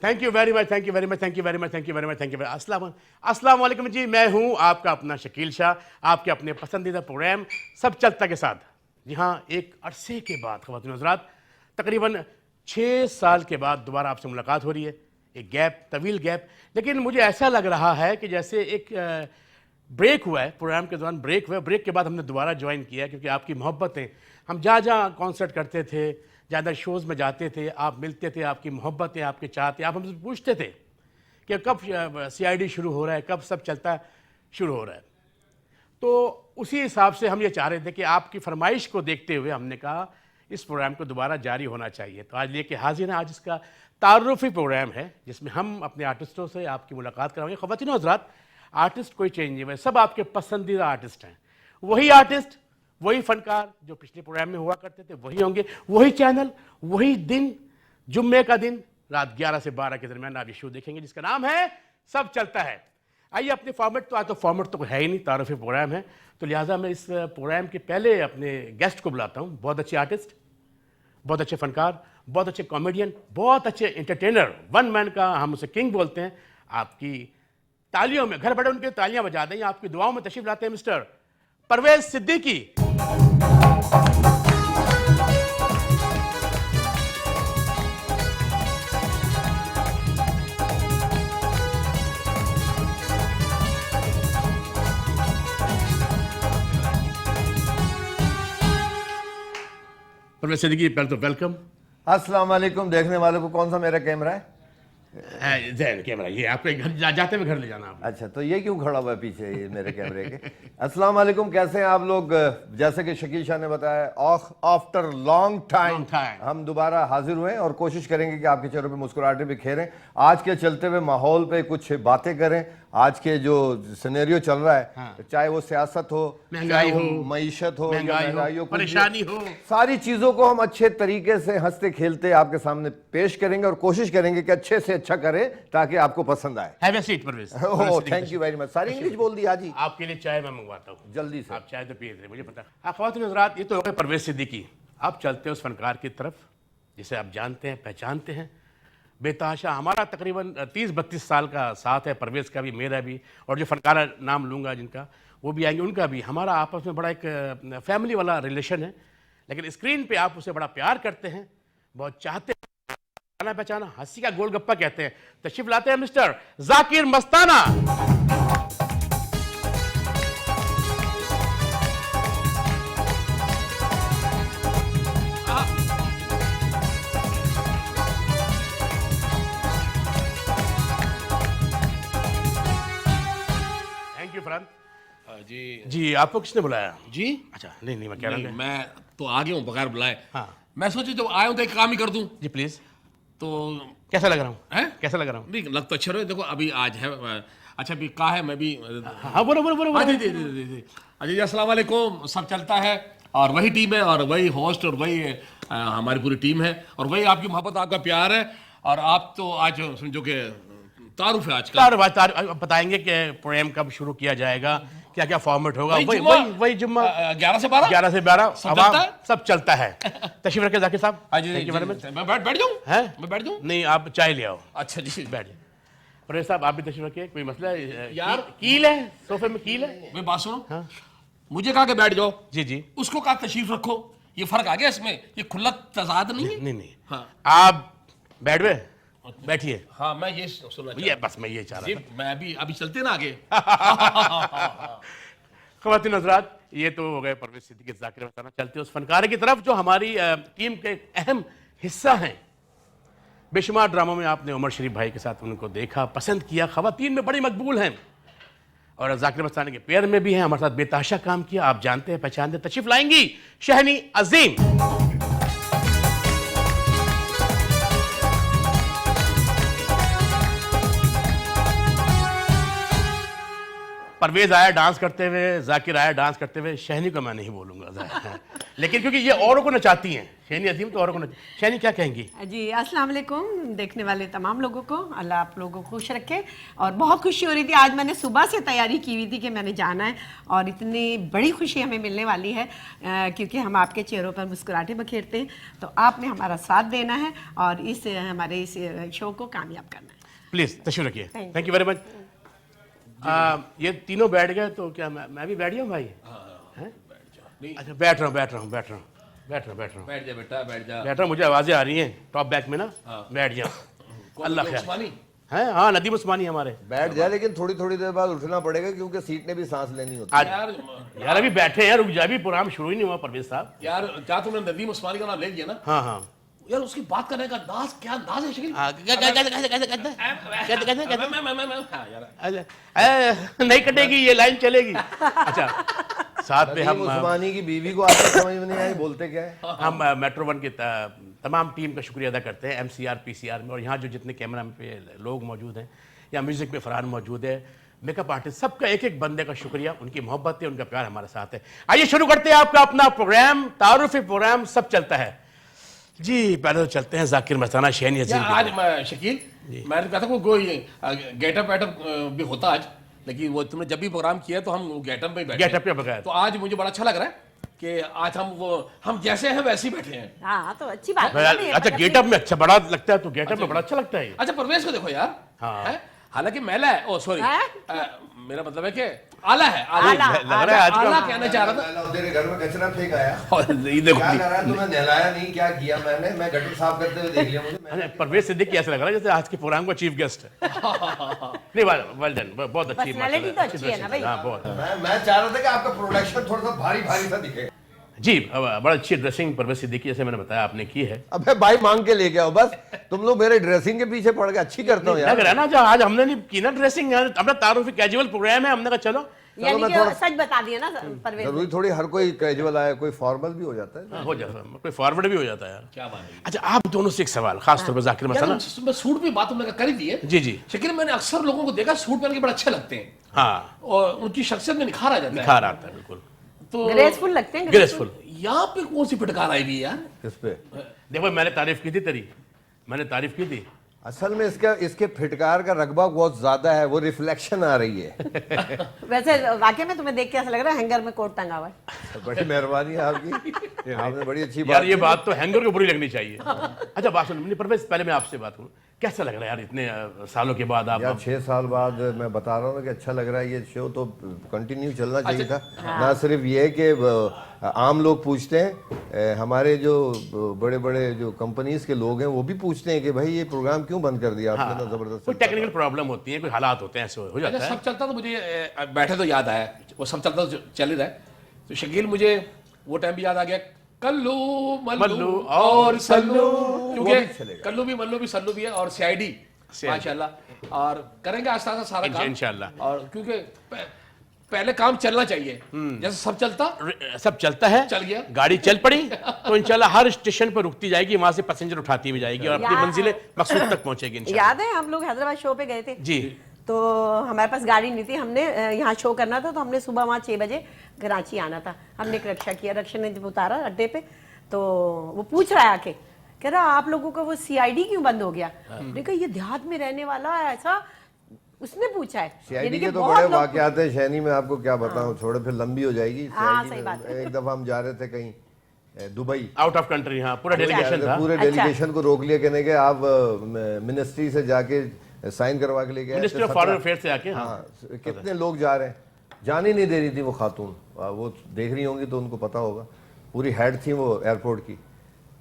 Thank you very much, thank you very much, thank you very much, thank you very much, thank you very अस्सलाम वालेकुम जी। मैं हूं आपका अपना शकील शाह, आपके अपने पसंदीदा प्रोग्राम सब चलता के साथ। जी हाँ, एक अरसे के बाद ख़वातीन हज़रात, तकरीबन 6 साल के बाद दोबारा आपसे मुलाकात हो रही है। एक गैप, तवील गैप, लेकिन मुझे ऐसा लग रहा है कि जैसे एक ब्रेक हुआ है, प्रोग्राम के दौरान ब्रेक हुआ है, ब्रेक के बाद हमने दोबारा ज्वाइन किया है, क्योंकि आपकी मोहब्बतें, हम जहाँ जहाँ कॉन्सर्ट करते थे, ज़्यादा शोज़ में जाते थे, आप मिलते थे, आपकी मोहब्बतें, आपके चाहते, आप हमसे पूछते थे कि कब CID शुरू हो रहा है, कब सब चलता शुरू हो रहा है। तो उसी हिसाब से हम ये चाह रहे थे कि आपकी फरमाइश को देखते हुए हमने कहा इस प्रोग्राम को दोबारा जारी होना चाहिए। तो आज लेके हाजिर हैं। आज इसका तारुफ़ी प्रोग्राम है जिसमें हम अपने आर्टिस्टों से आपकी मुलाकात कराएंगे। ख़वातीन हज़रात, आर्टिस्ट कोई चेंज नहीं हुए, सब आपके पसंदीदा आर्टिस्ट हैं। वही आर्टिस्ट, वही फनकार जो पिछले प्रोग्राम में हुआ करते थे वही होंगे, वही चैनल, वही दिन, जुम्मे का दिन रात 11 से 12 के दरमियान आप ये शो देखेंगे जिसका नाम है सब चलता है। आइए अपने फॉर्मेट, तो आज तो फॉर्मेट तो है ही नहीं, तारुफ़ी प्रोग्राम है, तो लिहाजा मैं इस प्रोग्राम के पहले अपने गेस्ट को बुलाता हूँ। बहुत अच्छे आर्टिस्ट, बहुत अच्छे फनकार, बहुत अच्छे कॉमेडियन, बहुत अच्छे एंटरटेनर, वन मैन का हम उसे किंग बोलते हैं। आपकी तालियों में, घर बैठे उनके तालियां बजा दें, आपकी दुआओं में तशरीफ लाते हैं मिस्टर परवेज सिद्दीकी। परवेज सिद्दीकी, पहले तो वेलकम। अस्सलाम वालेकुम। देखने वालों को कौन सा मेरा कैमरा है? जैन कैमरा, ये आपके घर जाते हुए घर ले जाना आप। अच्छा, तो ये क्यों खड़ा हुआ है पीछे ये मेरे कैमरे के? अस्सलाम वालेकुम, कैसे हैं आप लोग? जैसे कि शकील शाह ने बताया, आफ्टर लॉन्ग टाइम हम दोबारा हाजिर हुए और कोशिश करेंगे कि आपके चेहरों पे मुस्कुराहटें बिखेरें। आज के चलते हुए माहौल पे कुछ बातें करें। आज के जो सिनेरियो चल रहा है, हाँ। चाहे वो सियासत हो, महंगाई हो, मईशत हो, महंगाई हो, परेशानी हो, सारी चीजों को हम अच्छे तरीके से हंसते खेलते आपके सामने पेश करेंगे और कोशिश करेंगे कि अच्छे से अच्छा करें ताकि आपको पसंद आए। Have a seat Parvez. Oh, thank you very much. सारी इंग्लिश बोल दी आज ही। आपके लिए चाय मैं मंगवाता हूँ जल्दी से। आप चाय तो पिए थे, मुझे पता। हाँ ख़वातीन हज़रात, ये तो हो गए परवेज सिद्दीकी। आप चलते हैं उस फनकार की तरफ जिसे आप जानते हैं, पहचानते हैं, बेतहाशा। हमारा तकरीबन 30-32 साल का साथ है, परवेज का भी, मेरा भी, और जो फनकार नाम लूँगा जिनका, वो भी आएंगे, उनका भी। हमारा आपस में बड़ा एक फैमिली वाला रिलेशन है, लेकिन स्क्रीन पे आप उसे बड़ा प्यार करते हैं, बहुत चाहते हैं। जाना पहचाना, हंसी का गोलगप्पा कहते हैं। तशरीफ लाते हैं mister Zakir Mastana. Thank you Farhan ji ji. आपको किसने बुलाया? जी अच्छा, नहीं मैं कह रहा नहीं, हूँ। मैं तो आ गया हूँ बगैर बुलाए। हाँ मैं सोची जब आया हूँ तो एक काम ही कर दूँ। जी प्लीज। तो कैसा लग रहा हूँ? हैं? कैसा लग रहा हूँ? नहीं, लग तो अच्छा रहे। देखो अभी आज है, अच्छा अभी कहा है, मैं भी हाँ बोलो बोलो बोलो हाँ, जी बोलो। जी जी जी जी। अच्छा जी, अस्सलाम वालेकुम। सब चलता है और वही टीम है और वही होस्ट और वही हमारी पूरी टीम है और वही आपकी मोहब्बत, आपका प्यार है। और आप तो आज समझो कि तारुफ है आज का। बताएंगे कि प्रोग्राम कब शुरू किया जाएगा, क्या क्या फॉर्मेट होगा। वही जुम्मा 11 से 12 11 से 12 सब चलता है? सब चलता है। तशरीफ रखे जाकिर साहब। हाँ जी, Thank you very much। मैं बैठ जाऊँ? हैं? मैं बैठ जाऊँ? नहीं, आप चाय ले आओ। अच्छा जी, बैठिए। परवेज साहब आप भी तशरीफ रखिए। कोई मसला है? यार, कील है सोफे में, कील है। मैं बात सुनो। हाँ। मुझे कहा कि बैठ जाओ, जी जी। उसको कहा तशरीफ रखो। ये फर्क आ गया इसमें, ये खुला तजाद नहीं है। नहीं हाँ आप बैठ गए, बैठिए। हाँ, मैं ये सुनना ये बस मैं ये चाह जी, रहा था। मैं अभी चलते ना आगे। ख़वातीन हज़रात, ये तो हो गए परवेज सिद्दीकी, जाकिर मस्ताना। चलते हैं उस फनकार की तरफ जो हमारी टीम के एक अहम हिस्सा हैं। बेशुमार ड्रामों में आपने उमर शरीफ भाई के साथ उनको देखा, पसंद किया, ख़वातीन में बड़ी मकबूल हैं और जाकिर मस्ताना के पेयर में भी हैं। हमारे साथ बेतहाशा काम किया, आप जानते हैं, पहचानते हैं। तशरीफ लाएंगी शहनी अजीम। परवेज आया डांस करते हुए, जाकिर आया डांस करते हुए, शहनी को मैं नहीं बोलूंगा लेकिन क्योंकि ये औरों को नचाती हैं, शहनी अजीम तो औरों को शहनी क्या कहेंगी? जी अस्सलाम वालेकुम देखने वाले तमाम लोगों को, अल्लाह आप लोगों को खुश रखे। और बहुत खुशी हो रही थी, आज मैंने सुबह से तैयारी की हुई थी कि मैंने जाना है और इतनी बड़ी खुशी हमें मिलने वाली है क्योंकि हम आपके चेहरों पर मुस्कुराहटें बखेरते हैं, तो आपने हमारा साथ देना है और इस हमारे इस शो को कामयाब करना है। प्लीज तशरीफ रखिए। Thank you very much. ये तीनों बैठ गए तो क्या मैं भी बैठ जाऊँ भाई? अच्छा बैठ रहा हूँ बैठ जा बेटा, बैठ जा। रहा हूँ, मुझे आवाजें आ रही हैं टॉप बैक में ना। बैठ जाओ। अल्लाह खैर उस्मानी है। हाँ नदीम उस्मानी हमारे। बैठ जाए, लेकिन थोड़ी थोड़ी देर बाद उठना पड़ेगा क्योंकि सीट ने भी सांस लेनी होती है। आज यार अभी बैठे हैं, रुक जा, अभी प्रोग्राम शुरू ही नहीं हुआ परवेज साहब। यार क्या तुमने नदीम उस्मानी का नाम ले लिया ना? हाँ हाँ यार उसकी बात करने का अंदाज, क्या अंदाज है शकील। नहीं कटेगी ये लाइन चलेगी। अच्छा साथ में नदीम हम उस्मानी की बीवी को आपको समझ में नहीं आई, बोलते क्या है? हम मेट्रो वन की तमाम टीम का शुक्रिया अदा करते हैं, MCR PCR में, और यहाँ जो जितने कैमरा पे लोग मौजूद हैं, या म्यूजिक में फरहान मौजूद है, मेकअप आर्टिस्ट, सबका एक एक बंदे का शुक्रिया, उनकी मोहब्बत है, उनका प्यार हमारे साथ है। आइए शुरू करते हैं आपका अपना प्रोग्राम, तारुफी प्रोग्राम सब चलता है जी। पहले तो चलते हैं जाकिर मस्ताना शहनी अजीम की आज तरफ। शकील मैं कहता हूँ कोई गेटअप वेटअप भी होता आज, लेकिन वो तुमने जब भी प्रोग्राम किया तो हम गेटअप में बैठे गेटअप पे बगैर तो आज मुझे बड़ा अच्छा लग रहा है कि आज हम जैसे हैं वैसे ही बैठे हैं। हाँ तो अच्छी बात है। अच्छा गेटअप में अच्छा बड़ा लगता है तो गेटअप में बड़ा अच्छा लगता है ये। अच्छा परवेज को देखो यार। हाँ। है? हालांकि मैला है, ओ सॉरी, हैं? मेरा मतलब है कि आला है, आला। लग रहा है आज आला का कहना चाह रहा था। तेरे घर में कचरा फेंक आया, और ये देखो क्या करा तुम्हें? नहलाया नहीं, क्या किया मैंने? मैं गटर साफ करते हुए देख लिया मुझे। अच्छा, परवेज सिद्दीकी ऐसा लग रहा है जैसे आज के प्रोग्राम का चीफ गेस्ट है। नहीं वेल डन, बहुत अच्छी Personality तो अच्छी है ना भाई। हाँ बहुत मैं चाह रहा था कि आपका प्रोडक्शन थोड़ा सा भारी भारी सा दिखे। जी। बड़ा अच्छी ड्रेसिंग परवेज सिद्दीकी जैसे मैंने बताया आपने की है। अबे भाई मांग के लेके आओ, बस तुम लोग मेरे ड्रेसिंग के पीछे पड़ के अच्छी करते हो लग यार। रहा है ना, जो आज हमने नहीं की ना ड्रेसिंग, अपना तारुफी कैजुअल प्रोग्राम है, हमने कहा चलो यानी मैं कि थोड़ा- सच बता दिया ना परवेज। जरूरी थोड़ी हर कोई कैजुअल आया, कोई फॉर्मल भी हो जाता है। हो जाता है, कोई फॉरवर्ड भी हो जाता है यार। क्या बात है अच्छा आप दोनों से एक सवाल खास तौर पर जाकिर मस्ताना। यार सूट पे बात तुमने कर ही दी है। जी जी शकील मैंने अक्सर लोगों को देखा सूट पहन के बड़े अच्छे लगते हैं हाँ और उनकी शख्सियत में निखार आ जाता है। निखार आता है बिल्कुल, तो ग्रेसफुल लगते हैं। ग्रेसफुल। यहाँ पे कौन सी फिटकार आई हुई है यार? किस पे? देखो मैंने तारीफ की थी तेरी, मैंने तारीफ की थी। असल में इसके फिटकार का रकबा बहुत ज्यादा है, वो रिफ्लेक्शन आ रही है। वैसे वाकई में तुम्हें देख के ऐसा लग रहा है हैंगर में कोट टंगा हुआ है। बड़ी मेहरबानी है आपकी, आपने बड़ी अच्छी यार बात ये की। बात तो हैंगर को बुरी लगनी चाहिए। अच्छा बात सुन परवेज, पहले मैं आपसे बात करूं, कैसा लग रहा है यार इतने सालों के बाद आप? यार 6 साल बाद मैं बता रहा हूँ ना कि अच्छा लग रहा है। ये शो तो कंटिन्यू चलना चाहिए था। ना सिर्फ ये कि आम लोग पूछते हैं, हमारे जो बड़े बड़े जो कंपनीज के लोग हैं वो भी पूछते हैं कि भाई ये प्रोग्राम क्यों बंद कर दिया आपने? ना जबरदस्त कोई टेक्निकल प्रॉब्लम होती है, कोई हालात होते हैं, ऐसे हो जाता अच्छा है। सब चलता तो मुझे बैठे तो याद आया, वो सब चलता तो चल ही रहा है। तो शकील मुझे वो टाइम भी याद आ गया, कल्लू मल्लू और सल्लू, क्योंकि कल्लू भी मल्लू भी सल्लू भी है और CID माशाल्लाह। और करेंगे आस्ता आस्ता सारा काम इंशाल्लाह। और क्योंकि पहले काम चलना चाहिए, जैसे सब चलता सब चलता है, चल गया, गाड़ी चल पड़ी तो इंशाल्लाह हर स्टेशन पर रुकती जाएगी, वहां से पैसेंजर उठाती भी जाएगी और अपनी मंजिल मकसूद तक पहुंचेगी इंशाल्लाह। याद है हम लोग हैदराबाद शो पे गए थे जी, तो हमारे पास गाड़ी नहीं थी, हमने यहाँ शो करना था तो हमने सुबह वहाँ 6 बजे कराची आना था। हमने एक रक्षा किया, रक्षा ने जब उतारा अड्डे पे तो वो पूछ रहा है आके, कह रहा आप लोगों का वो CID क्यों बंद हो गया? मैंने कहा ये देहात में रहने वाला है ऐसा, उसने पूछा है। CID के तो बड़े वाकयात हैं शहनी में, आपको क्या बताऊं, छोड़े फिर लंबी हो जाएगी। हाँ, CID सही में बात है। एक दफा हम जा रहे थे कहीं दुबई, आउट ऑफ कंट्री, हाँ पूरा डेलीगेशन था। पूरे डेलीगेशन को रोक लिया, कहने के आप मिनिस्ट्री से जाके साइन करवा के लेके आए। मिनिस्ट्री ऑफ फॉरेन अफेयर से आके। हाँ कितने लोग जा रहे हैं, जान ही नहीं दे रही थी वो खातून। वो देख रही होंगी तो उनको पता होगा, पूरी हेड थी वो एयरपोर्ट की।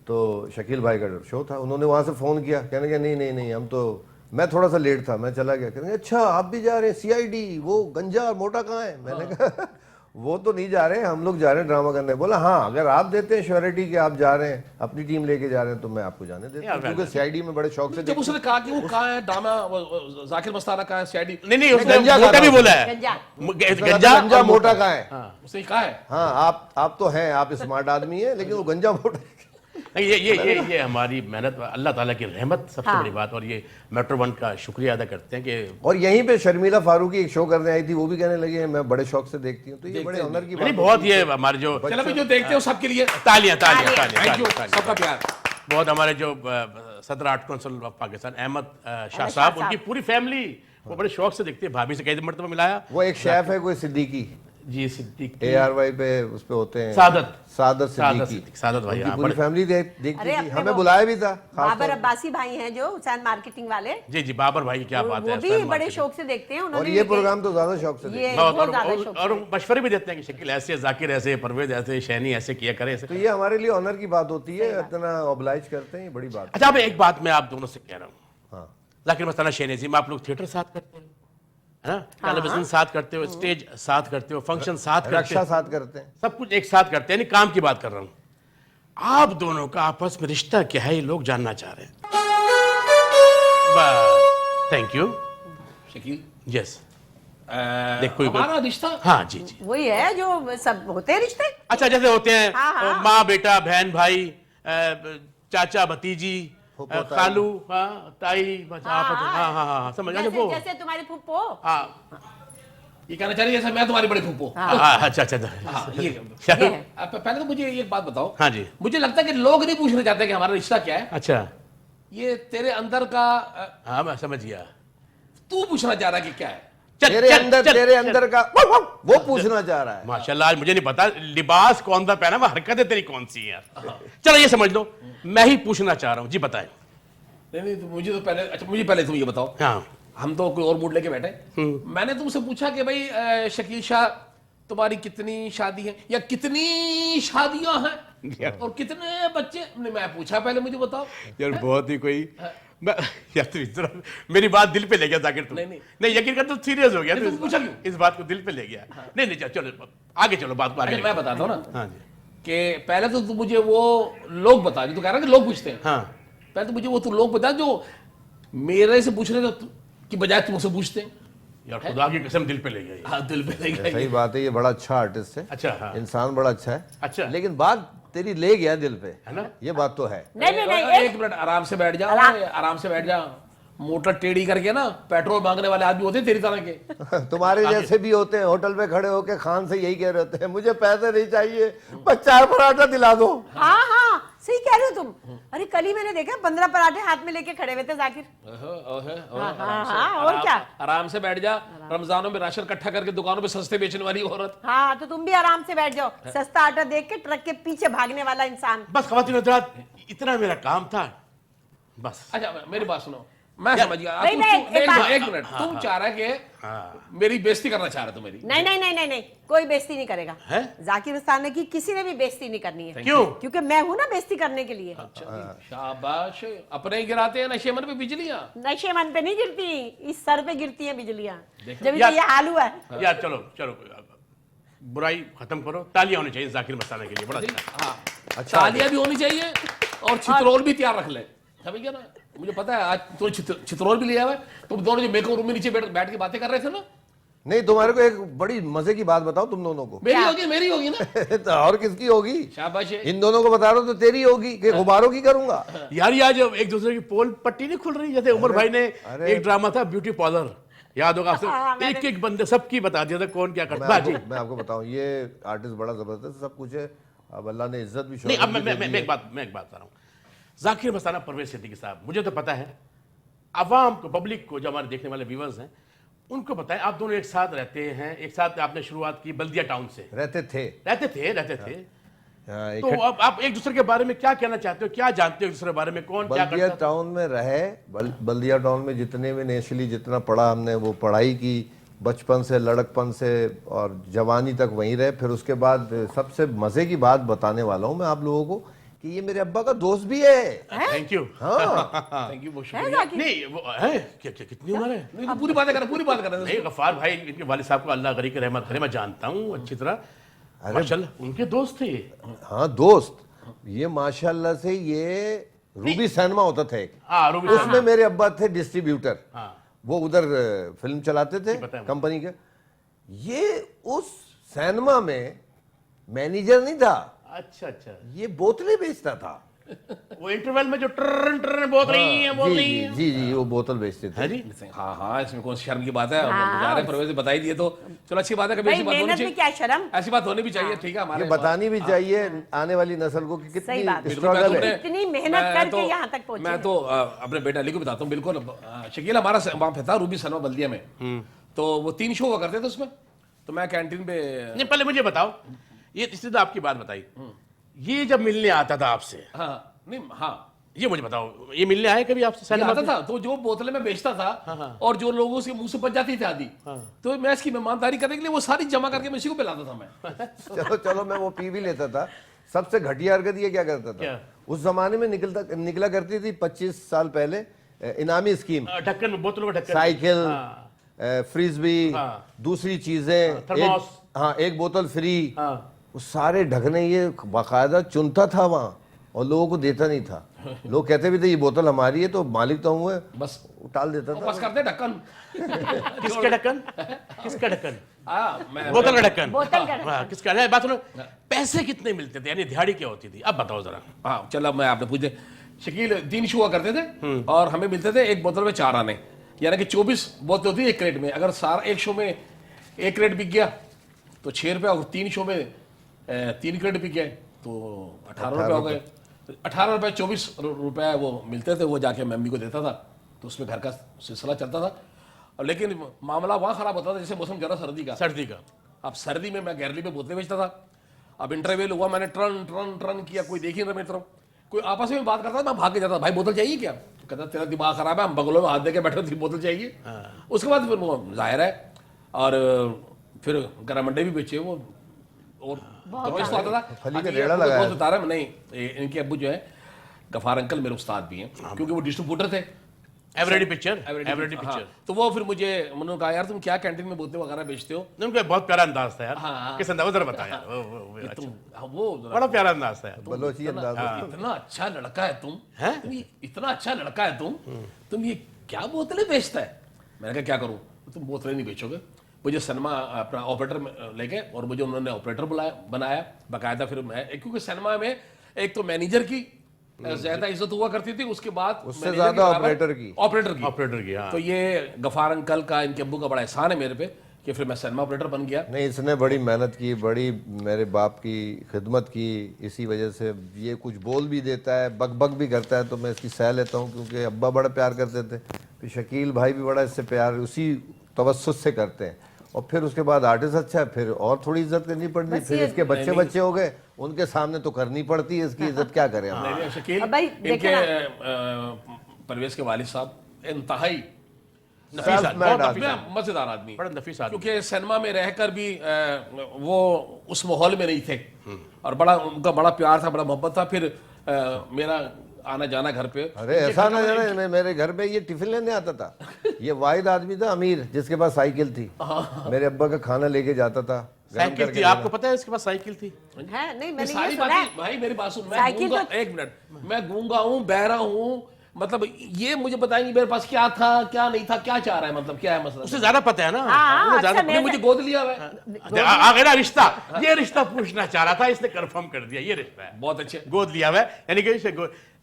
तो शकील भाई का शो था, उन्होंने वहां से फोन किया, कहने के नहीं हम तो, मैं थोड़ा सा लेट था, मैं चला गया। कहने अच्छा आप भी जा रहे हैं CID, वो गंजा मोटा कहाँ है? मैंने कहा वो तो नहीं जा रहे हैं, हम लोग जा रहे हैं ड्रामा करने। बोला हाँ अगर आप देते हैं श्योरिटी कि आप जा रहे हैं, अपनी टीम लेके जा रहे हैं, तो मैं आपको जाने देता हूं, क्योंकि CID में बड़े शौक से जब उसने कहा कि वो कहाँ है ड्रामा, जाकिर मस्ताना कहाँ है, CID नहीं उसने मोटा भी बोला है, गंजा मोटा कहाँ है? उसने कहा है। हाँ आप तो हैं, आप स्मार्ट आदमी हैं, लेकिन वो गंजा मोटा नहीं, ये हमारी मेहनत, अल्लाह ताला की रहमत सबसे बड़ी बात। और ये मेट्रो वन का शुक्रिया अदा करते हैं कि और यहीं पे शर्मिला फारूकी एक शो करने आई थी, वो भी कहने लगी मैं बड़े शौक से देखती हूँ। तो ये बड़े ऑनर की नहीं, बात बहुत ये हमारे जो चलो भाई, जो देखते हो सबके लिए तालियां तालियां थैंक यू, तालियां सबका प्यार। बहुत हमारे जो सदर art council of Pakistan Ahmad Shah sahab, उनकी पूरी फैमिली वो बड़े शौक से देखते हैं। भाभी से कई मरतबा मिलाया। वो एक शेफ है कोई सिद्दीकी, जी सिद्दीक ARY पे उस पे होते हैं, सादत सादत सादत सिद्दीकी। सादत भाई, उनकी हाँ, पूरी बड़े- फैमिली देखती अरे थी, अपने हमें वो बुलाया भी था खास बाबर तौर अब्बासी भाई हैं जो हुसैन मार्केटिंग वाले, जी जी बाबर भाई की क्या बात वो है। भी फैन बड़े मार्केट। शौक से देखते हैं। पे। और उन्होंने ये भी प्रोग्राम तो ज्यादा शौक से ये देखते बहुत, बहुत ज्यादा शौक और मशवरे भी देते हैं कि शकील ऐसे, जाकिर ऐसे, परवेज ऐसे, शैनी ऐसे किया करे ऐसे। तो ये हमारे लिए ऑनर की बात होती है, इतना ऑब्लाइज करते हैं, ये बड़ी बात है। अच्छा, अब एक बात मैं आप दोनों से कह रहा हूँ, हाँ, जाकिर मस्ताना, शैनी जी, आप लोग थिएटर साथ करते हैं, है ना, टेलीविजन साथ करते हो, स्टेज साथ करते हो, फंक्शन साथ करते रक्षा हो, साथ करते हैं। सब कुछ एक साथ करते हैं। नहीं, काम की बात कर रहा हूँ। आप दोनों का आपस में रिश्ता क्या है, ये लोग जानना चाह रहे हैं। Thank you. शकील, यस, देख कोई हमारा रिश्ता हाँ जी जी। वही है जो सब होते हैं रिश्ते। अच्छा, जैसे होते हैं हाँ, हाँ। माँ बेटा, बहन भाई, चाचा भतीजी, फूफो, ताई। खालू, हाँ, ताई, बस आपस में, हाँ हाँ हाँ, समझ गया वो। जैसे तुम्हारी फुप्पो। हाँ ये कहना चाह रही है जैसे मैं तुम्हारी बड़ी फूफो। हाँ, अच्छा अच्छा हाँ, ये चलो, ये है। पहले तो मुझे एक बात बताओ। हाँ जी। मुझे लगता है कि लोग नहीं पूछना चाहते कि हमारा रिश्ता क्या है। अच्छा, ये तेरे अंदर का हाँ मैं समझ गया। तू पूछना चाह रहा है कि क्या है। तेरे अंदर का वो पूछना चाह रहा है। माशाल्लाह, आज मुझे नहीं पता लिबास कौन सा पहना, मैं हरकतें तेरी कौन सी हैं यार। चलो ये समझ लो, मैं ही पूछना चाह रहा हूँ, जी बताएं। नहीं तो मुझे तो पहले, अच्छा मुझे पहले तुम ये बताओ। हाँ, हम तो कोई और मूड लेके बैठे। मैंने तुमसे पूछा कि भाई शकील शाह, तुम्हारी कितनी शादी है या कितनी शादियां हैं और कितने बच्चे। मैं पूछा पहले, मुझे बताओ। यार बहुत ही कोई यार, तू इस तरह मेरी बात दिल पे ले गया जाकिर, तू नहीं यकीन कर, तो सीरियस हो गया नहीं, तू, तुम पूछा क्यों? इस बात को दिल पे ले गया। नहीं नहीं, चलो आगे चलो, बात को आगे अच्छा, मैं बताता हूँ ना हाँ जी, कि पहले तो तू मुझे वो लोग बता, जो तू कह रहा है कि लोग पूछते हैं। हाँ पहले तो मुझे वो तू लोग बता जो मेरे से पूछने की बजाय तुमसे पूछते हैं। यार, खुदा की कसम दिल पे ले गया ये। हाँ, दिल पे ले गए। सही बात है, ये बड़ा अच्छा आर्टिस्ट है। अच्छा, हाँ। इंसान बड़ा अच्छा है। अच्छा। लेकिन बात तेरी ले गया दिल पे, है ना? ये बात तो है। नहीं एक मिनट, आराम से बैठ जा, आराम से बैठ जा। मोटर टेढ़ी करके ना पेट्रोल मांगने वाले आदमी होते हैं तेरी तरह के। तुम्हारे जैसे भी होते हैं, होटल पे खड़े होके खान से यही कह रहे होते हैं, मुझे पैसे नहीं चाहिए, बस 4 पराठा दिला दो। हाँ हाँ, सही कह रहे हो तुम। अरे कल ही मैंने देखा 15 पराठे हाथ में लेके खड़े हुए थे जाकिर। हाँ, और क्या। आराम से बैठ जा। रमजानों में राशन इकट्ठा करके दुकानों पे सस्ते बेचने वाली औरत। हाँ, तो तुम भी आराम से बैठ जाओ। सस्ता आटा देख के ट्रक के पीछे भागने वाला इंसान। बस खवातीन हज़रात, इतना मेरा काम था बस। अच्छा, मेरी बात सुनो, मैं समझ गया। नहीं, एक मिनट, तुम चाह रहा है कि मेरी बेइज्जती करना चाह रहे हो मेरी। नहीं नहीं नहीं नहीं नहीं, कोई बेइज्जती नहीं करेगा। है? जाकिर उस्ताद की किसी ने भी बेइज्जती नहीं करनी है। क्यों? क्योंकि मैं हूं ना बेइज्जती करने के लिए। शाबाश, अपने ही गिराते हैं नशे मन पे बिजलियां। नशे मन पे नहीं गिरती, इस सर पे गिरती हैं बिजलियां। जब यार- ये हाल हुआ है। यार चलो चलो, बुराई खत्म करो, तालियां होनी चाहिए जाकिर मस्ताना के लिए, बड़ा अच्छा। हाँ, अच्छा, तालियां भी होनी चाहिए और चित्रोल भी तैयार रख ले। समझ गया ना? मुझे पता है आज तू चित्रोल भी लिया हुआ है। तुम दोनों जो मेकअप रूम में नीचे बैठ के बातें कर रहे थे ना। नहीं, तुम्हारे को एक बड़ी मजे की बात बताओ तुम दोनों को। मेरी होगी ना। तो और किसकी होगी? शाबाश है। इन दोनों को बता रहा हूं तो तेरी होगी कि गुब्बारों की करूंगा। यार ये आज एक दूसरे की पोल पट्टी नहीं खुल रही, जैसे उमर भाई ने एक ड्रामा था ब्यूटी पार्लर, याद होगा आपसे, एक एक बंदे सबकी बता दिया था कौन क्या करता है। मैं आपको बताऊं, ये आर्टिस्ट बड़ा जबरदस्त सब कुछ है। अब अल्लाह ने इज्जत भी नहीं, अब शोहरत भी दे दी मैं है। एक बात बता रहा हूँ। जाकिर मस्ताना, परवेज सिद्दीकी साहब, मुझे तो पता है, अवाम को, पब्लिक को, जो हमारे देखने वाले व्यूअर्स हैं, उनको बताएं, आप दोनों एक साथ रहते हैं, एक साथ आपने शुरुआत की बल्दिया टाउन से। रहते थे। तो अब आप एक दूसरे के बारे में क्या कहना चाहते हो, क्या जानते हो एक दूसरे के बारे में, कौन क्या बल्दिया करता था? टाउन में रहे। बल्दिया टाउन में जितने भी नेशनली जितना पढ़ा हमने, वो पढ़ाई की, बचपन से, लड़कपन से और जवानी तक वहीं रहे। फिर उसके बाद सबसे मजे की बात बताने वाला हूं मैं आप लोगों को कि ये मेरे अब्बा का दोस्त भी है। Thank you. हाँ, थैंक यू, बहुत है शुक्रिया। जाकिर? नहीं वो है क्या, कितनी उम्र है? नहीं, तो पूरी बातें कर। नहीं, गफ्फार भाई, इनके वालिद साहब को अल्लाह गरी की रहमत करे, मैं जानता हूँ अच्छी तरह। माशाल्लाह, उनके दोस्त थे ये। हाँ दोस्त। ये माशाल्लाह से ये रूबी सिनेमा होता था एक, हाँ, रूबी उसमें मेरे अब्बा थे डिस्ट्रीब्यूटर। हाँ। वो उधर फिल्म चलाते थे पता है मुझे। कंपनी के। ये उस सिनेमा में मैनेजर नहीं था, अच्छा अच्छा। ये बोतलें बेचता था। वो इंटरवल में जो ट्रन ट्रन बोल रही है बोल जी रही जी है। जी जी वो बोतल बेचते थे। है जी। हाँ हाँ, इसमें कौन सी शर्म की बात है, हम जा रहे हैं परवेज ने बता ही दिए तो चलो अच्छी बात है, कभी भाई ऐसी बात होनी मेहनत में क्या चाहिए, शर्म। ऐसी बात होनी भी चाहिए, ठीक है ये हमारे बतानी भी चाहिए आने वाली नस्ल को कि सही बात है। कितनी स्ट्रगल है। इतनी मेहनत मैं करके तो- यहाँ तक पहुंचे मैं हैं। तो अपने बेटा अली को बताता हूँ, बिल्कुल शकील हमारा वहाँ था रूबी सनवा बल्दिया में, तो वो 3 शो हुआ करते थे उसमें, तो मैं कैंटीन पे नहीं पहले मुझे बताओ, ये इससे तो आपकी बात बताई, ये जब मिलने आता था आपसे, हाँ नहीं हाँ ये मुझे बताओ, ये मिलने आए कभी आपसे? ये सैलमा आता पे? था तो जो बोतलें में बेचता था और जो लोगों के मुंह से बच जाती थी आदि, तो मैं इसकी मेहमानदारी करने के लिए वो सारी जमा करके मैं इसी को पिलाता था मैं। चलो चलो मैं वो पी भी लेता था। सबसे घटिया हरकत ये क्या करता था, क्या? उस जमाने में निकला करती थी 25 साल पहले इनामी स्कीम, ढक्कन में, बोतलों में ढक्कन। साइकिल, हाँ। फ्रिस्बी, हाँ। दूसरी चीजें, थर्मोस। हाँ एक बोतल फ्री, हाँ। वो सारे ढकने ये बाकायदा चुनता था वहाँ और लोगों को देता नहीं था। लोग कहते भी थे ये बोतल हमारी है, तो मालिक तो हुए बस उटाल देता था। बस करते ढक्कन। किसका ढक्कन? किसका ढक्कन? मैं बोतल का ढक्कन। बोतल का ढक्कन। हाँ, किसका? नहीं, बात सुनो, पैसे कितने मिलते थे, यानी दिहाड़ी क्या होती थी, अब बताओ जरा। हाँ चलो मैं आपने पूछे, शकील 3 शो हुआ करते थे और हमें मिलते थे एक बोतल में 4 आने, यानी कि 24 बोतल होती है एक क्रेट में। अगर सारा एक शो में एक क्रेट बिक गया तो 6 रुपये, और 3 शो में 3 क्रेट बिक गए तो 18 रुपये हो गए। 18 रुपये 24 रुपये वो मिलते थे, वो जाके मम्मी को देता था, तो उसमें घर का सिलसिला चलता था। और लेकिन मामला वहाँ खराब होता था जैसे मौसम जरा सर्दी का। सर्दी का। अब सर्दी में मैं गैरली पे बोतलें बेचता था। अब इंटरवल हुआ, मैंने ट्रन ट्रन ट्रन किया, कोई देख ही नहीं मेरी तरफ, कोई आपस में बात करता था, मैं भाग के जाता था, भाई बोतल चाहिए क्या? तो कहता तेरा दिमाग खराब है, हम बगलों में हाथ दे के बैठे थे, बोतल चाहिए। उसके बाद फिर वो जाहिर है, और फिर गरम अंडे भी बेचे वो, और तो आता था फली का ये रेड़ा आपको लगाया। बहुत बता रहा है नहीं, इनके अब्बू जो है गफार अंकल मेरे उस्ताद भी हैं, क्योंकि वो डिस्ट्रीब्यूटर थे एवरेडी पिक्चर, एवरेडी एवरेडी हाँ। पिक्चर। तो वो फिर मुझे उन्होंने कहा यार तुम क्या कैंटीन में बोतलें वगैरह बेचते हो? उनका बहुत प्यारा अंदाज था यार। हाँ। किस अंदाज? जरा बता यार। वो अच्छा। वो बड़ा प्यारा अंदाज था यार। बलोची अंदाज होता इतना अच्छा लड़का है तुम, हैं? तुम ये इतना अच्छा लड़का है तुम ये क्या बोतलें बेचता है? मैंने कहा क्या करूं? तुम बोतलें नहीं बेचोगे। मुझे सनमा अपना ऑपरेटर लेके, और मुझे उन्होंने ऑपरेटर बनाया बाकायदा। फिर मैं, क्योंकि सनमा में एक तो मैनेजर की ज्यादा इज्जत हुआ करती थी, उसके बाद उससे मैनेजर ज्यादा के बराबर ऑपरेटर की। ऑपरेटर की, हाँ। तो ये गफार अंकल का, इनके अब्बू का बड़ा एहसान है मेरे पे कि फिर मैं सनमा ऑपरेटर बन गया। नहीं, इसने बड़ी मेहनत की, बड़ी मेरे बाप की खिदमत की, इसी वजह से ये कुछ बोल भी देता है, बक बक भी करता है, तो मैं इसकी सह लेता हूँ, क्योंकि अब्बा बड़ा प्यार करते थे, फिर शकील भाई भी बड़ा इससे प्यार उसी तवस्सुत से करते हैं, और फिर उसके बाद आर्टिस्ट अच्छा है, फिर और थोड़ी इज्जत करनी पड़ती, फिर इसके बच्चे हो गए, उनके सामने तो करनी पड़ती है, इसकी इज्जत क्या करें हम। नहीं, शकील अब भाई इनके देखे परवेज के वालिद साहब इंतहाई नफीस आदमी, Self-made बहुत आदमी। नफीस आदमी। मजेदार आदमी, बड़ा नफीस आदमी। क्योंकि सिनेमा में रहकर भी वो उस माहौल में नहीं थे, और बड़ा उनका बड़ा प्यार था, बड़ा मोहब्बत था। फिर मेरा आना जाना घर पे, अरे ऐसा ना जाने, मेरे घर पे ये टिफिन लेने आता था, ये वाहिद आदमी था अमीर जिसके पास साइकिल थी, मेरे अब्बा का खाना लेके जाता था, गरम साइकिल करके थी, देना। आपको पता है उसके पास साइकिल थी? है नहीं, ये मैंने ये सारी सुना है। बातें भाई मेरी बात सुन, मैं साइकिल गूंगा, तो- एक मिनट, मैं गूंगा हूँ, बहरा हूँ, मतलब ये मुझे बताएंगे मेरे पास क्या था क्या नहीं था, क्या चाह रहा है, मतलब क्या है मसला? उससे ज्यादा पता है ना। हाँ, उन्हें अक्सर ज्यादा मेरे- मुझे गोद लिया हुआ है। आ गया ना रिश्ता। ये रिश्ता पूछना चाह रहा था, इसने कंफर्म कर दिया, ये रिश्ता है। बहुत अच्छे। गोद लिया हुआ है, यानी कि इसे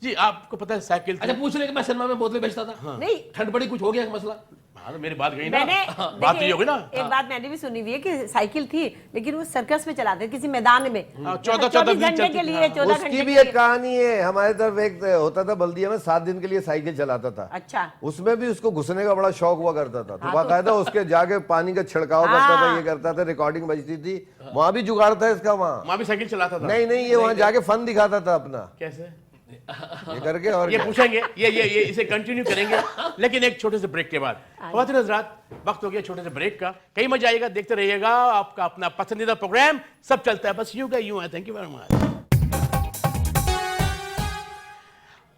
जी आपको पता है साइकिल अच्छा पूछ ले कि मैं सिनेमा में बोतलें बेचता था, नहीं ठंड बड़ी कुछ हो गया मसला? हाँ, तो मेरी बात गई ना, मैंने बात देखिए, ये होगी ना। एक बात मैंने भी सुनी हुई है कि साइकिल थी, लेकिन वो सर्कस में चलाते किसी मैदान में, 14 घंटे चलती के लिए, थी, 14 उसकी घंटे भी के एक लिए। कहानी है, हमारे तरफ एक होता था बल्दिया में 7 दिन के लिए साइकिल चलाता था, अच्छा उसमें भी उसको घुसने का बड़ा शौक हुआ करता था, तो बाकायदा उसके जाके पानी का छिड़काव करता था, हाँ। ये करता था, रिकॉर्डिंग बजती थी, वहां भी जुगाड़ था इसका वहां। वहां भी साइकिल चलाता था। नहीं नहीं, ये वहां जाके फन दिखाता था अपना, कैसे? ये करके, और ये क्या। पूछेंगे, ये इसे कंटिन्यू करेंगे, लेकिन एक छोटे से ब्रेक के बाद। ख्वातीन हज़रात, वक्त हो गया छोटे से ब्रेक का। कई मजा आएगा, देखते रहिएगा, आपका अपना पसंदीदा प्रोग्राम सब चलता है, बस यूं का यूं है। Thank you very much.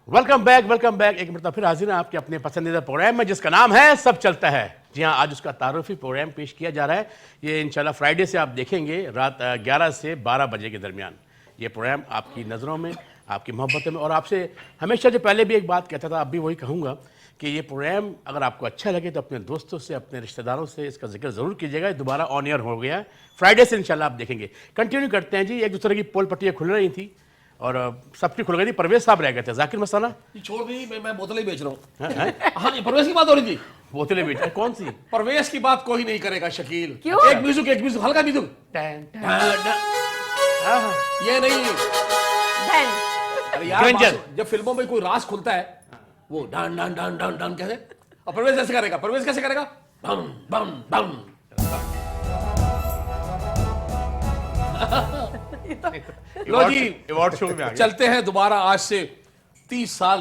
Welcome back. एक मरतबा फिर हाजिर हैं आपके अपने पसंदीदा प्रोग्राम में, जिसका नाम है सब चलता है। जी हाँ, आज उसका तारुफी प्रोग्राम पेश किया जा रहा है। ये इंशाल्लाह फ्राइडे से आप देखेंगे रात 11 से 12 बजे के दरमियान। ये प्रोग्राम आपकी नज़रों में, आपकी मोहब्बतों में, और आपसे हमेशा जो पहले भी एक बात कहता था, अब भी वही कहूँगा कि ये प्रोग्राम अगर आपको अच्छा लगे तो अपने दोस्तों से, अपने रिश्तेदारों से इसका जिक्र ज़रूर कीजिएगा। दोबारा ऑन एयर हो गया है, फ्राइडे से इंशाल्लाह आप देखेंगे। कंटिन्यू करते हैं जी। एक दूसरे की पोल पट्टियाँ खुल रही थी, और सबकी खुल गई थी, परवेज साहब रह गए थे। जाकिर मस्ताना ये छोड़ दी, मैं बोतलें बेच रहा हूँ। हैं? हाँ जी, परवेज की बात हो रही थी। बोतलें बेच कौन सी? परवेज की बात कोई नहीं करेगा शकील। क्यों? एक म्यूजिक हल्का म्यूजिक। ये नहीं, धन। अरे यार रंजन। जब फिल्मों में कोई राज खुलता है वो डान डान डान डान डान कैसे, और परवेज कैसे करेगा? परवेज कैसे करेगा? बम बम बम। लो जी, अवार्ड शो में आ गए। चलते हैं दोबारा आज से 30 साल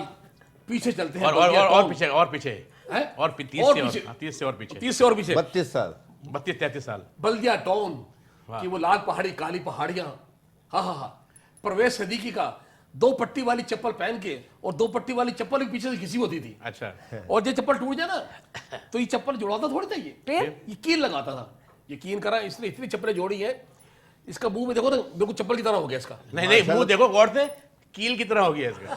पीछे चलते हैं। और पीछे और पीछे हैं? और 30 और से पीछे। और 30 से और पीछे 30 से और पीछे 32 साल 32-33 साल। बल्दिया टाउन की वो लाल पहाड़ी काली पहाड़ियां। हाँ हाँ हाँ, परवेज सदीकी का 2 पट्टी वाली चप्पल पहन के, और 2 पट्टी वाली चप्पल के पीछे से घिसी होती थी, अच्छा और ये चप्पल टूट जाए ना तो ये चप्पल जुड़ाता थोड़ी था, फिर? ये कील लगाता था। यकीन करा, इसने इतनी चप्पलें जोड़ी है, इसका मुंह में देखो ना, बिल्कुल चप्पल की तरह हो गया इसका। नहीं मुंह देखो गौर से, कील की तरह हो गया इसका।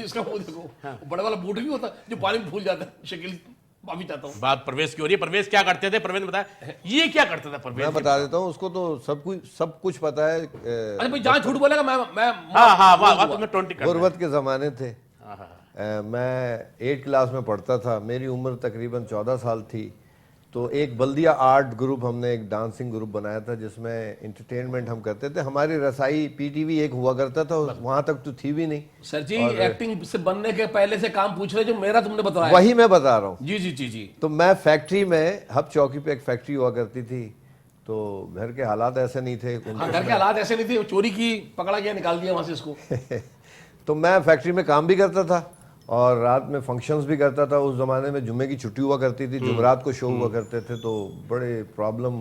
इसका मुंह देखो, बड़ा वाला बूट भी होता जो पानी में फूल जाता है। शकील माफी चाहता हूँ। बात परवेज की हो रही है। परवेज क्या करते थे? परवेज ने बताया ये क्या करता था परवेज। मैं बता देता हूँ, उसको तो सब कुछ पता है। अच्छा भाई, जहाँ झूठ बोलेगा मैं हाँ बात तुमने 20 कर गुर्बत के ज़माने थे। मैं 8 क्लास में पढ़ता था, मेरी उम्र तकरीबन 14 साल थी। तो एक बल्दिया आर्ट ग्रुप, हमने एक डांसिंग ग्रुप बनाया था जिसमें एंटरटेनमेंट हम करते थे। हमारी रसाई पीटीवी एक हुआ करता था, वहां तक तो थी भी नहीं। सर जी, एक्टिंग से बनने के पहले से काम पूछ रहे जो मेरा तुमने बताया। वही मैं बता रहा हूँ। जी जी जी जी। तो मैं फैक्ट्री में, हब चौकी पे एक फैक्ट्री हुआ करती थी, तो घर के हालात ऐसे नहीं थे। हाँ, घर के हालात ऐसे नहीं थे, चोरी की पकड़ा गया, निकाल दिया वहां से इसको। तो मैं फैक्ट्री में काम भी करता था और रात में फंक्शंस भी करता था। उस ज़माने में जुम्मे की छुट्टी हुआ करती थी, जुमरात को शो हुआ करते थे, तो बड़े प्रॉब्लम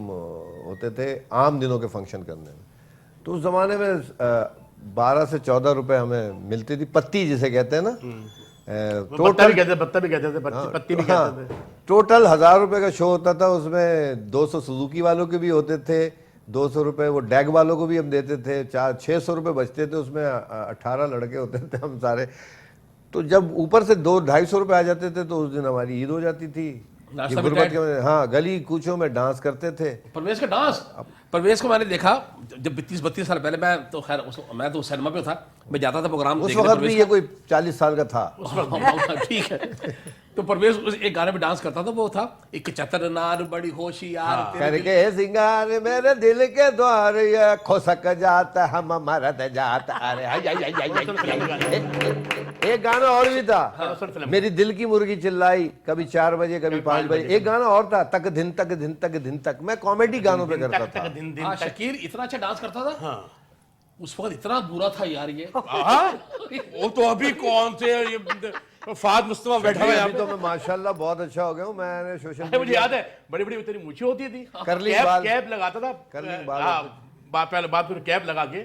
होते थे आम दिनों के फंक्शन करने में। तो उस ज़माने में 12 से 14 रुपए हमें मिलती थी, पत्ती जिसे कहते हैं ना। बत्ता भी कहते थे, पत्ती भी कहते थे। टोटल 1000 रुपए का शो होता था, उसमें 200 सुजुकी वालों के भी होते थे, 200 रुपए वो डैग वालों को भी हम देते थे, 600 रुपए बचते थे। उसमें 18 लड़के होते थे हम सारे। तो जब ऊपर से 200-250 रुपए आ जाते थे तो उस दिन हमारी ईद हो जाती थी। नाश्ता ये भी गुर्बत टाइट। के, हाँ, गली कूचों में डांस करते थे। परवेज का डांस, परवेज को मैंने देखा जब 32 साल पहले। मैं तो खैर मैं तो सिनेमा पे था, मैं जाता था प्रोग्राम उस देखने वक्त परवेज भी ये कोई 40 साल का था। उस वक्त। ठीक है। तो परवेज एक गाने में डांस करता था, वो था एक चतर नार बड़ी होशियार तेरे दिल- करके सिंगार मेरे दिल के द्वार, ये खोसक जाता हम मरद जाता। अरे हाय हाय हाय हाय हाय। एक गाना और भी था, मेरी दिल की मुर्गी चिल्लाई, कभी 4 बजे कभी 5 बजे। एक गाना और था, तक दिन तक दिन तक दिन तक। मैं कॉमेडी गानों पे करता था। दिन हाँ, शकील इतना अच्छा डांस करता था। हाँ। उस वक्त इतना बुरा था यार ये। वो तो अभी कौन से ये फाद मुस्तफा बैठा हुआ है अभी तो मैं माशाल्लाह बहुत अच्छा हो गया हूँ। मैंने सोशल मुझे याद है, बड़ी बड़ी तेरी मूछें होती थी, करली कैप बाल। कैप लगाता था, करली बाल हाँ, पहले बात फिर कैप लगा के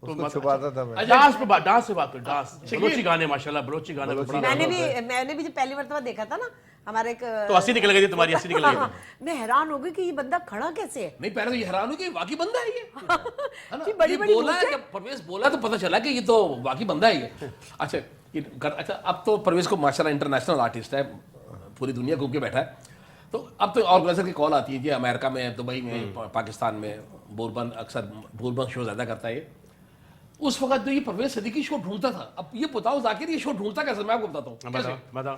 उसको छुपाता था मैं। डांस पे डांस से बात कर, डांस बलोची गाने, माशाल्लाह बलोची गाने में बड़ा। मैंने भी जब पहली मर्तबा देखा था ना, हमारे एक तो 80 निकल गई थी तुम्हारी, 80 निकल गई थी। मैं हैरान हो गई कि ये बंदा खड़ा कैसे है। नहीं, पहले तो ये हैरान हो कि वाकई बंदा है ये। है ना? कि बड़ी ये बड़ी बोला है, मूंछें। जब परवेज बोला तो पता चला कि ये तो वाकई बंदा है ये। अच्छा अच्छा, अब तो परवेज को माशाल्लाह इंटरनेशनल आर्टिस्ट है, पूरी दुनिया घूम के बैठा है। तो अब तो ऑर्गेनाइजर की कॉल आती है जी, अमेरिका में, दुबई में, पाकिस्तान में, बोरबन अक्सर बोरबन शो ज्यादा करता है ये। उस वक्त तो ये परवेज सदीकी शो ढूंढता था। अब ये बताओ जाकिर, ये शो ढूंढता कैसे? मैं आपको बताता हूँ कैसे। बताओ।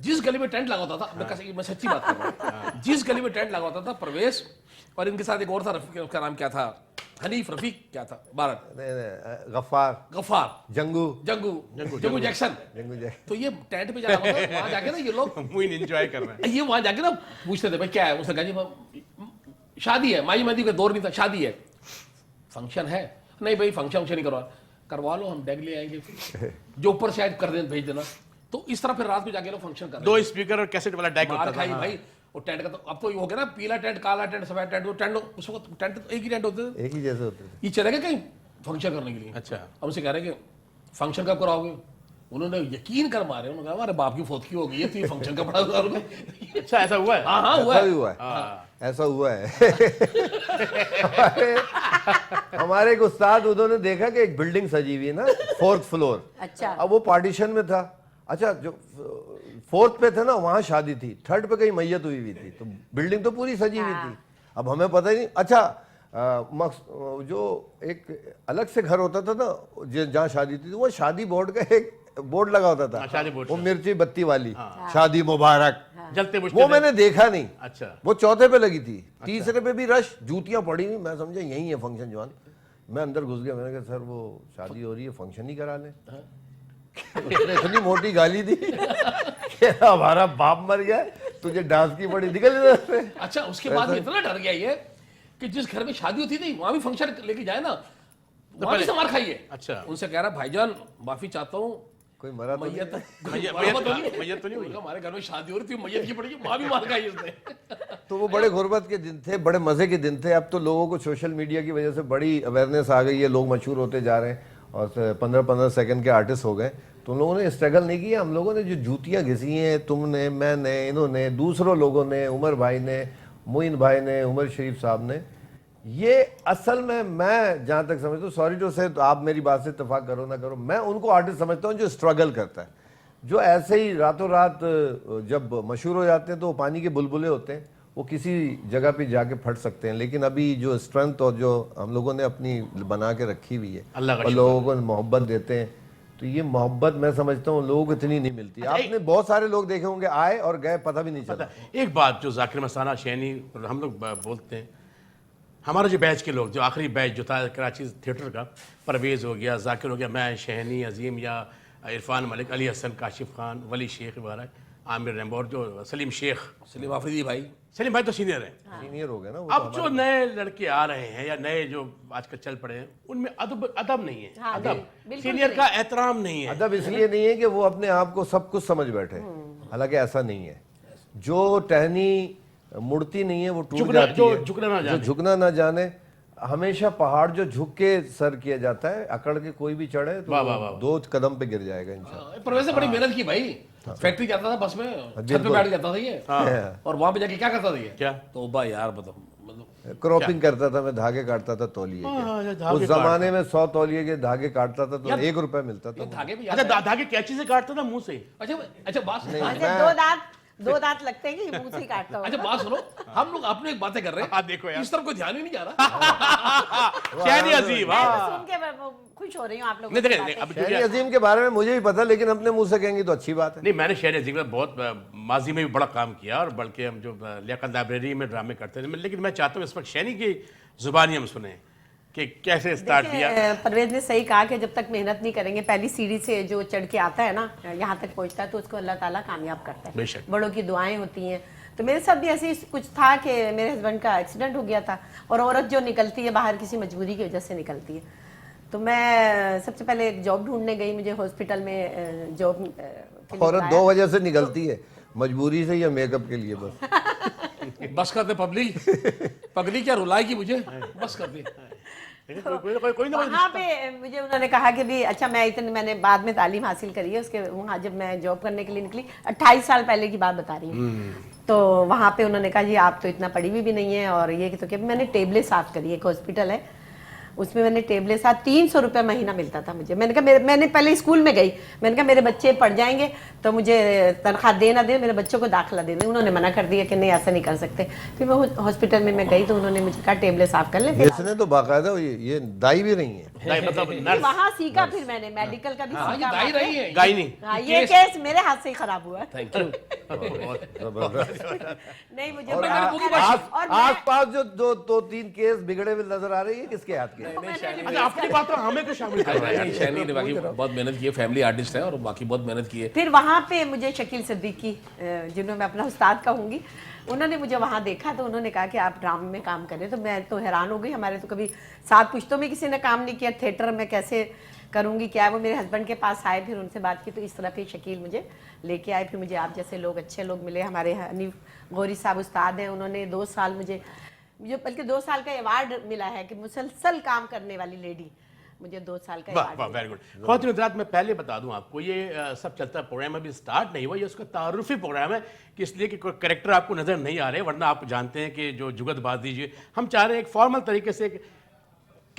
जिस गली में टेंट लगा होता था, मैं सच्ची बात कर रहा हूँ, जिस गली में टेंट लगा होता था, परवेज और इनके साथ एक और था, रफीक, उसका नाम क्या था, हनीफ रफीक क्या था, भारत गफ्फार, गफ्फार, जंगू जंगू जैक्सन। जंगू तो ये टेंट पे जा रहा होता, वहां जाके ना ये लोग मुझे एंजॉय कर रहे हैं। ये वहां जाके ना पूछते थे भाई क्या है। उसने कहा जी शादी है, माई मेहंदी का दौर नहीं था, शादी है। फंक्शन है? नहीं भाई, फंक्शन नहीं करवा लो, हम डेग ले आएंगे, जो ऊपर शायद कर दें, भेज देना। तो इस तरह फिर रात में जाके लोग फंक्शन कर रहे 2 स्पीकर और कैसेट वाला डेक होता मार था। खाई भाई। और टेंट का तो अब तो ये हो गया ना, पीला टेंट, काला टेंट, सफेद टेंट। वो टेंट उस वक्त टेंट तो एक ही टेंट होते थे, एक ही जैसे होते थे। ये चले गए कहीं फंक्शन करने के लिए। अच्छा। अब उनसे कह रहे कि फंक्शन कब कराओगे? उन्होंने यकीन कर मारे, उन्होंने कहा हमारे बाप की फोतकी हो गई है, तो ये फंक्शन का बड़ा करोगे? अच्छा, ऐसा हुआ है? हाँ हाँ हुआ ऐसा है। भी हुआ है, ऐसा हुआ है। हमारे एक उस्ताद, उन्होंने देखा कि एक बिल्डिंग सजी हुई है ना, 4th फ्लोर। अच्छा। अब वो पार्टीशन में था। अच्छा, जो 4th पे थे ना, वहां शादी थी, 3rd पे कहीं मैयत हुई थी, तो बिल्डिंग तो पूरी सजी हुई थी। अब हमें पता ही नहीं। अच्छा, जो एक अलग से घर होता था ना जहाँ शादी थी, वो शादी बोर्ड का एक बोर्ड लगा होता था, शादी बोर्ड वो मिर्ची बत्ती वाली, शादी मुबारक, जलते वो मैंने देखा नहीं। अच्छा। वो चौथे पे लगी थी, तीसरे पे भी रश, जूतियां पड़ी हुई, मैं समझा यही है फंक्शन जवान। मैं अंदर घुस गया, मैंने कहा सर वो शादी हो रही है, फंक्शन ही करा लें। उसने इतनी मोटी गाली दी कि हमारा बाप मर गया, तुझे डांस की पड़ी, निकल इधर से। अच्छा, उसके बाद इतना डर गया ये कि जिस घर में शादी होती थी वहां भी फंक्शन लेके जाए ना, वहां भी से मार खाइए। अच्छा। उनसे कह रहा भाईजान माफी चाहता हूँ, कोई मरा तो नहीं? मैयत मैयत तो नहीं हुई। हमारे घर में शादी हो रही थी, मैयत की पड़ी, वहां भी मार खाई उसने। तो वो बड़े गुर्बत के दिन थे, बड़े मजे के दिन थे। अब तो लोगों को सोशल मीडिया की वजह से बड़ी अवेयरनेस आ गई है, लोग मशहूर होते जा रहे हैं और 15-15 सेकंड के आर्टिस्ट हो गए। तो उन लोगों ने स्ट्रगल नहीं किया, हम लोगों ने जो जूतियां घिसी हैं, तुमने, मैंने, इन्होंने, दूसरों लोगों ने, उमर भाई ने, मोइन भाई ने, उमर शरीफ साहब ने, ये असल में मैं जहां तक समझता हूँ, सॉरी टू से, तो आप मेरी बात से इत्तेफाक करो ना करो, मैं उनको आर्टिस्ट समझता हूँ जो स्ट्रगल करता है, जो ऐसे ही रातों रात जब मशहूर हो जाते हैं तो वो पानी के बुलबुले होते हैं, वो किसी जगह पे जाके फट सकते हैं। लेकिन अभी जो स्ट्रेंथ और जो हम लोगों ने अपनी बना के रखी हुई है और लोगों को मोहब्बत देते हैं, तो ये मोहब्बत मैं समझता हूँ लोगों को इतनी नहीं मिलती। आपने बहुत सारे लोग देखे होंगे आए और गए, पता भी नहीं चला। एक बात जो जाकिर मस्ताना, शहनी, हम लोग बोलते हैं, हमारा जो बैच के लोग, जो आखिरी बैच जो था कराची थिएटर का, परवेज़ हो गया, जाकिर हो गया, मैं, शहनी, अजीम या इरफान मलिक, अली हसन, काशिफ खान, वली शेख वगैरह, आमिर रैम्बो और जो सलीम शेख, सलीम आफरीदी भाई, सलीम भाई तो सीनियर हैं। सीनियर हो गए ना वो। अब जो नए लड़के आ रहे हैं या नए जो आजकल चल पड़े हैं, उनमें अदब नहीं है। हाँ, अदब, बिल्कुल सीनियर का एहतराम नहीं है। अदब इसलिए नहीं है कि वो अपने आप को सब कुछ समझ बैठे, हालांकि ऐसा नहीं है। जो टहनी मुड़ती नहीं है वो टूट जाती जो है, झुकना ना जो जाने। झुकना ना जाने। हमेशा पहाड़ जो झुक के सर किया जाता है, अकड़ के कोई भी चढ़े तो वाह, वाह, वाह। 2 कदम पे गिर जाएगा इंसान। परवेज ने बड़ी मेहनत की भाई, फैक्ट्री जाता था बस में, छत पे बैठ जाता था ये, और वहां पे जाके क्या करता था ये, क्या? तौबा यार, बताओ, मतलब क्रॉपिंग करता था मैं, धागे काटता था तौलिए के। उस जमाने में 100 तौलिए के धागे काटता था तो 1 रुपए मिलता था। धागे भी अच्छा, धागे कैंची से काटता था, मुंह से? अच्छा अच्छा, बात सुनो। अच्छा, दो दांत लगते हैं कि मुंह से ही काटता हूँ। अच्छा बात सुनो, हम लोग अपने एक बातें कर रहे हैं, देखो यार, इस तरफ कोई ध्यान ही नहीं जा रहा। शहनी अजीम, मैं तो सुन के खुश हो रही हूँ आप लोगों नहीं की देखिए, बातें। अब शहनी अजीम के बारे में मुझे भी पता, लेकिन अपने मुंह से कहेंगे तो अच्छी बात है। नहीं, मैंने शहनी अजीम का बहुत माजी में भी बड़ा काम किया, और बल्कि हम जो लियाकत लाइब्रेरी में ड्रामे करते थे, लेकिन मैं चाहता हूँ इस वक्त शहनी की जुबानी हम सुने कि कैसे स्टार्ट किया। परवेज ने सही कहा कि जब तक मेहनत नहीं करेंगे, पहली सीढ़ी से जो चढ़ के आता है ना, यहाँ तक पहुँचता है, तो उसको अल्लाह ताला कामयाब करता है। बेशक। बड़ों की दुआएं होती हैं। तो मेरे साथ भी ऐसे ही कुछ था कि मेरे हस्बैंड का एक्सीडेंट हो गया था, और औरत जो निकलती है बाहर किसी मजबूरी की वजह से निकलती है, तो मैं सबसे पहले एक जॉब ढूंढने गई, मुझे हॉस्पिटल में जॉब। औरत 2 वजह से निकलती है, मजबूरी से या मेकअप के लिए बस। बस कर दे पब्लिक, पगली क्या रुलाएगी मुझे, बस कर दे। कोई ना वहाँ पे मुझे उन्होंने कहा कि भी अच्छा, मैंने बाद में तालीम हासिल करी है, उसके वहाँ जब मैं जॉब करने के लिए निकली, 28 साल पहले की बात बता रही हूँ, तो वहाँ पे उन्होंने कहा जी आप तो इतना पढ़ी हुई भी नहीं है, और ये तो क्या, मैंने टेबलें साफ करी, एक हॉस्पिटल है उसमें मैंने टेबलें साफ, 300 रुपये महीना मिलता था मुझे। मैंने कहा मैंने पहले स्कूल में गई, मैंने कहा मेरे बच्चे पढ़ जाएंगे तो मुझे तनख्वाह दे ना दे, मेरे बच्चों को दाखिला दे दें। उन्होंने मना कर दिया कि नहीं ऐसा नहीं कर सकते। फिर मैं हॉस्पिटल में मैं गई तो उन्होंने मुझे कहा टेबलें साफ कर ले। इसने तो बाकायदा ये दाई भी नहीं है, मतलब वहाँ सीखा, फिर मैंने मेडिकल का भी हाँ, ये सीखा। दाई रही है, गाय नहीं। हाँ, ये केस मेरे हाथ से ही खराब हुआ। Thank you. नहीं मुझे और और आस पास जो 2-3 केस बिगड़े हुए नजर आ रही है, किसके हाथ के? अच्छा, अपनी बात तो हमें को शामिल कर रहा है। शैनी ने बाकी बहुत मेहनत की है, फैमिली आर्टिस्ट है और बाकी बहुत मेहनत की है। फिर वहाँ पे मुझे शकील सिद्दीकी, जिन्होंने मैं अपना उस्ताद कहूँगी, उन्होंने मुझे वहाँ देखा तो उन्होंने कहा कि आप ड्रामे में काम करें। तो मैं तो हैरान हो गई, हमारे तो कभी 7 पुश्तों में किसी ने काम नहीं किया, थिएटर में कैसे करूँगी क्या है। वो मेरे हस्बैंड के पास आए, फिर उनसे बात की, तो इस तरह फिर शकील मुझे लेके आए। फिर मुझे आप जैसे लोग, अच्छे लोग मिले। हमारे हनीफ गौरी साहब उस्ताद हैं, उन्होंने 2 साल मुझे बल्कि 2 साल का अवार्ड मिला है कि मुसलसल काम करने वाली लेडी, मुझे 2 साल का वाह वाह, वेरी गुड। ख्वातीन हज़रात, मैं पहले बता दूं आपको, ये सब चलता प्रोग्राम अभी स्टार्ट नहीं हुआ, ये उसका तारुफी प्रोग्राम है कि इसलिए कि कोई कैरेक्टर आपको नज़र नहीं आ रहे, वरना आप जानते हैं कि जो जुगतबाजी, हम चाह रहे हैं एक फॉर्मल तरीके से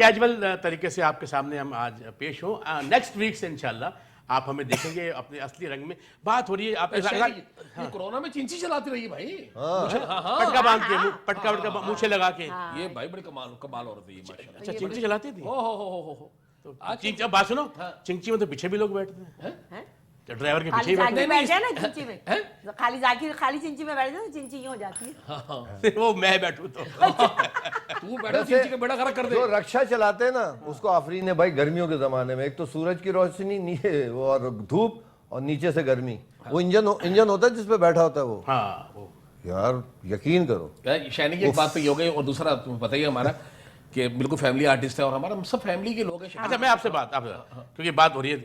कैजुअल तरीके से आपके सामने हम आज पेश हों। नेक्स्ट वीक से इंशाल्लाह आप हमें देखेंगे अपने असली रंग में। बात हो रही है आप ये कोरोना में चिंची चलाती रही है भाई। पटका बांध के पटका वटका मूछे लगा के। ये भाई बड़े कमाल औरत है ये माशाल्लाह। अच्छा चिंची चलाती थी। हो तो चिंची, अब बात सुनो, चिंची में तो पीछे भी लोग बैठते हैं, तो ड्राइवर के पीछे ही खाली बैठते बैठ जाए ना चिंची में, खाली जाकिर खाली चिंची में बैठ जाए तो चिंची यूं हो जाती है। हैं। वो मैं बैठूं तो तू बैठा चिंची का बेड़ा खड़ा कर दे। जो रक्षा चलाते हैं ना उसको आफरीन है भाई। गर्मियों के जमाने में एक तो सूरज की रोशनी नीचे और धूप और नीचे से गर्मी, वो इंजन होता है जिसपे बैठा होता है वो। हाँ वो यार यकीन करो। शैनी की एक बात तो ये हो गई, और दूसरा तुम्हें पता ही है हमारा कि बिल्कुल फैमिली आर्टिस्ट है और हमारा हम सब फैमिली के लोग हैं। अच्छा मैं आपसे क्योंकि बात हो रही है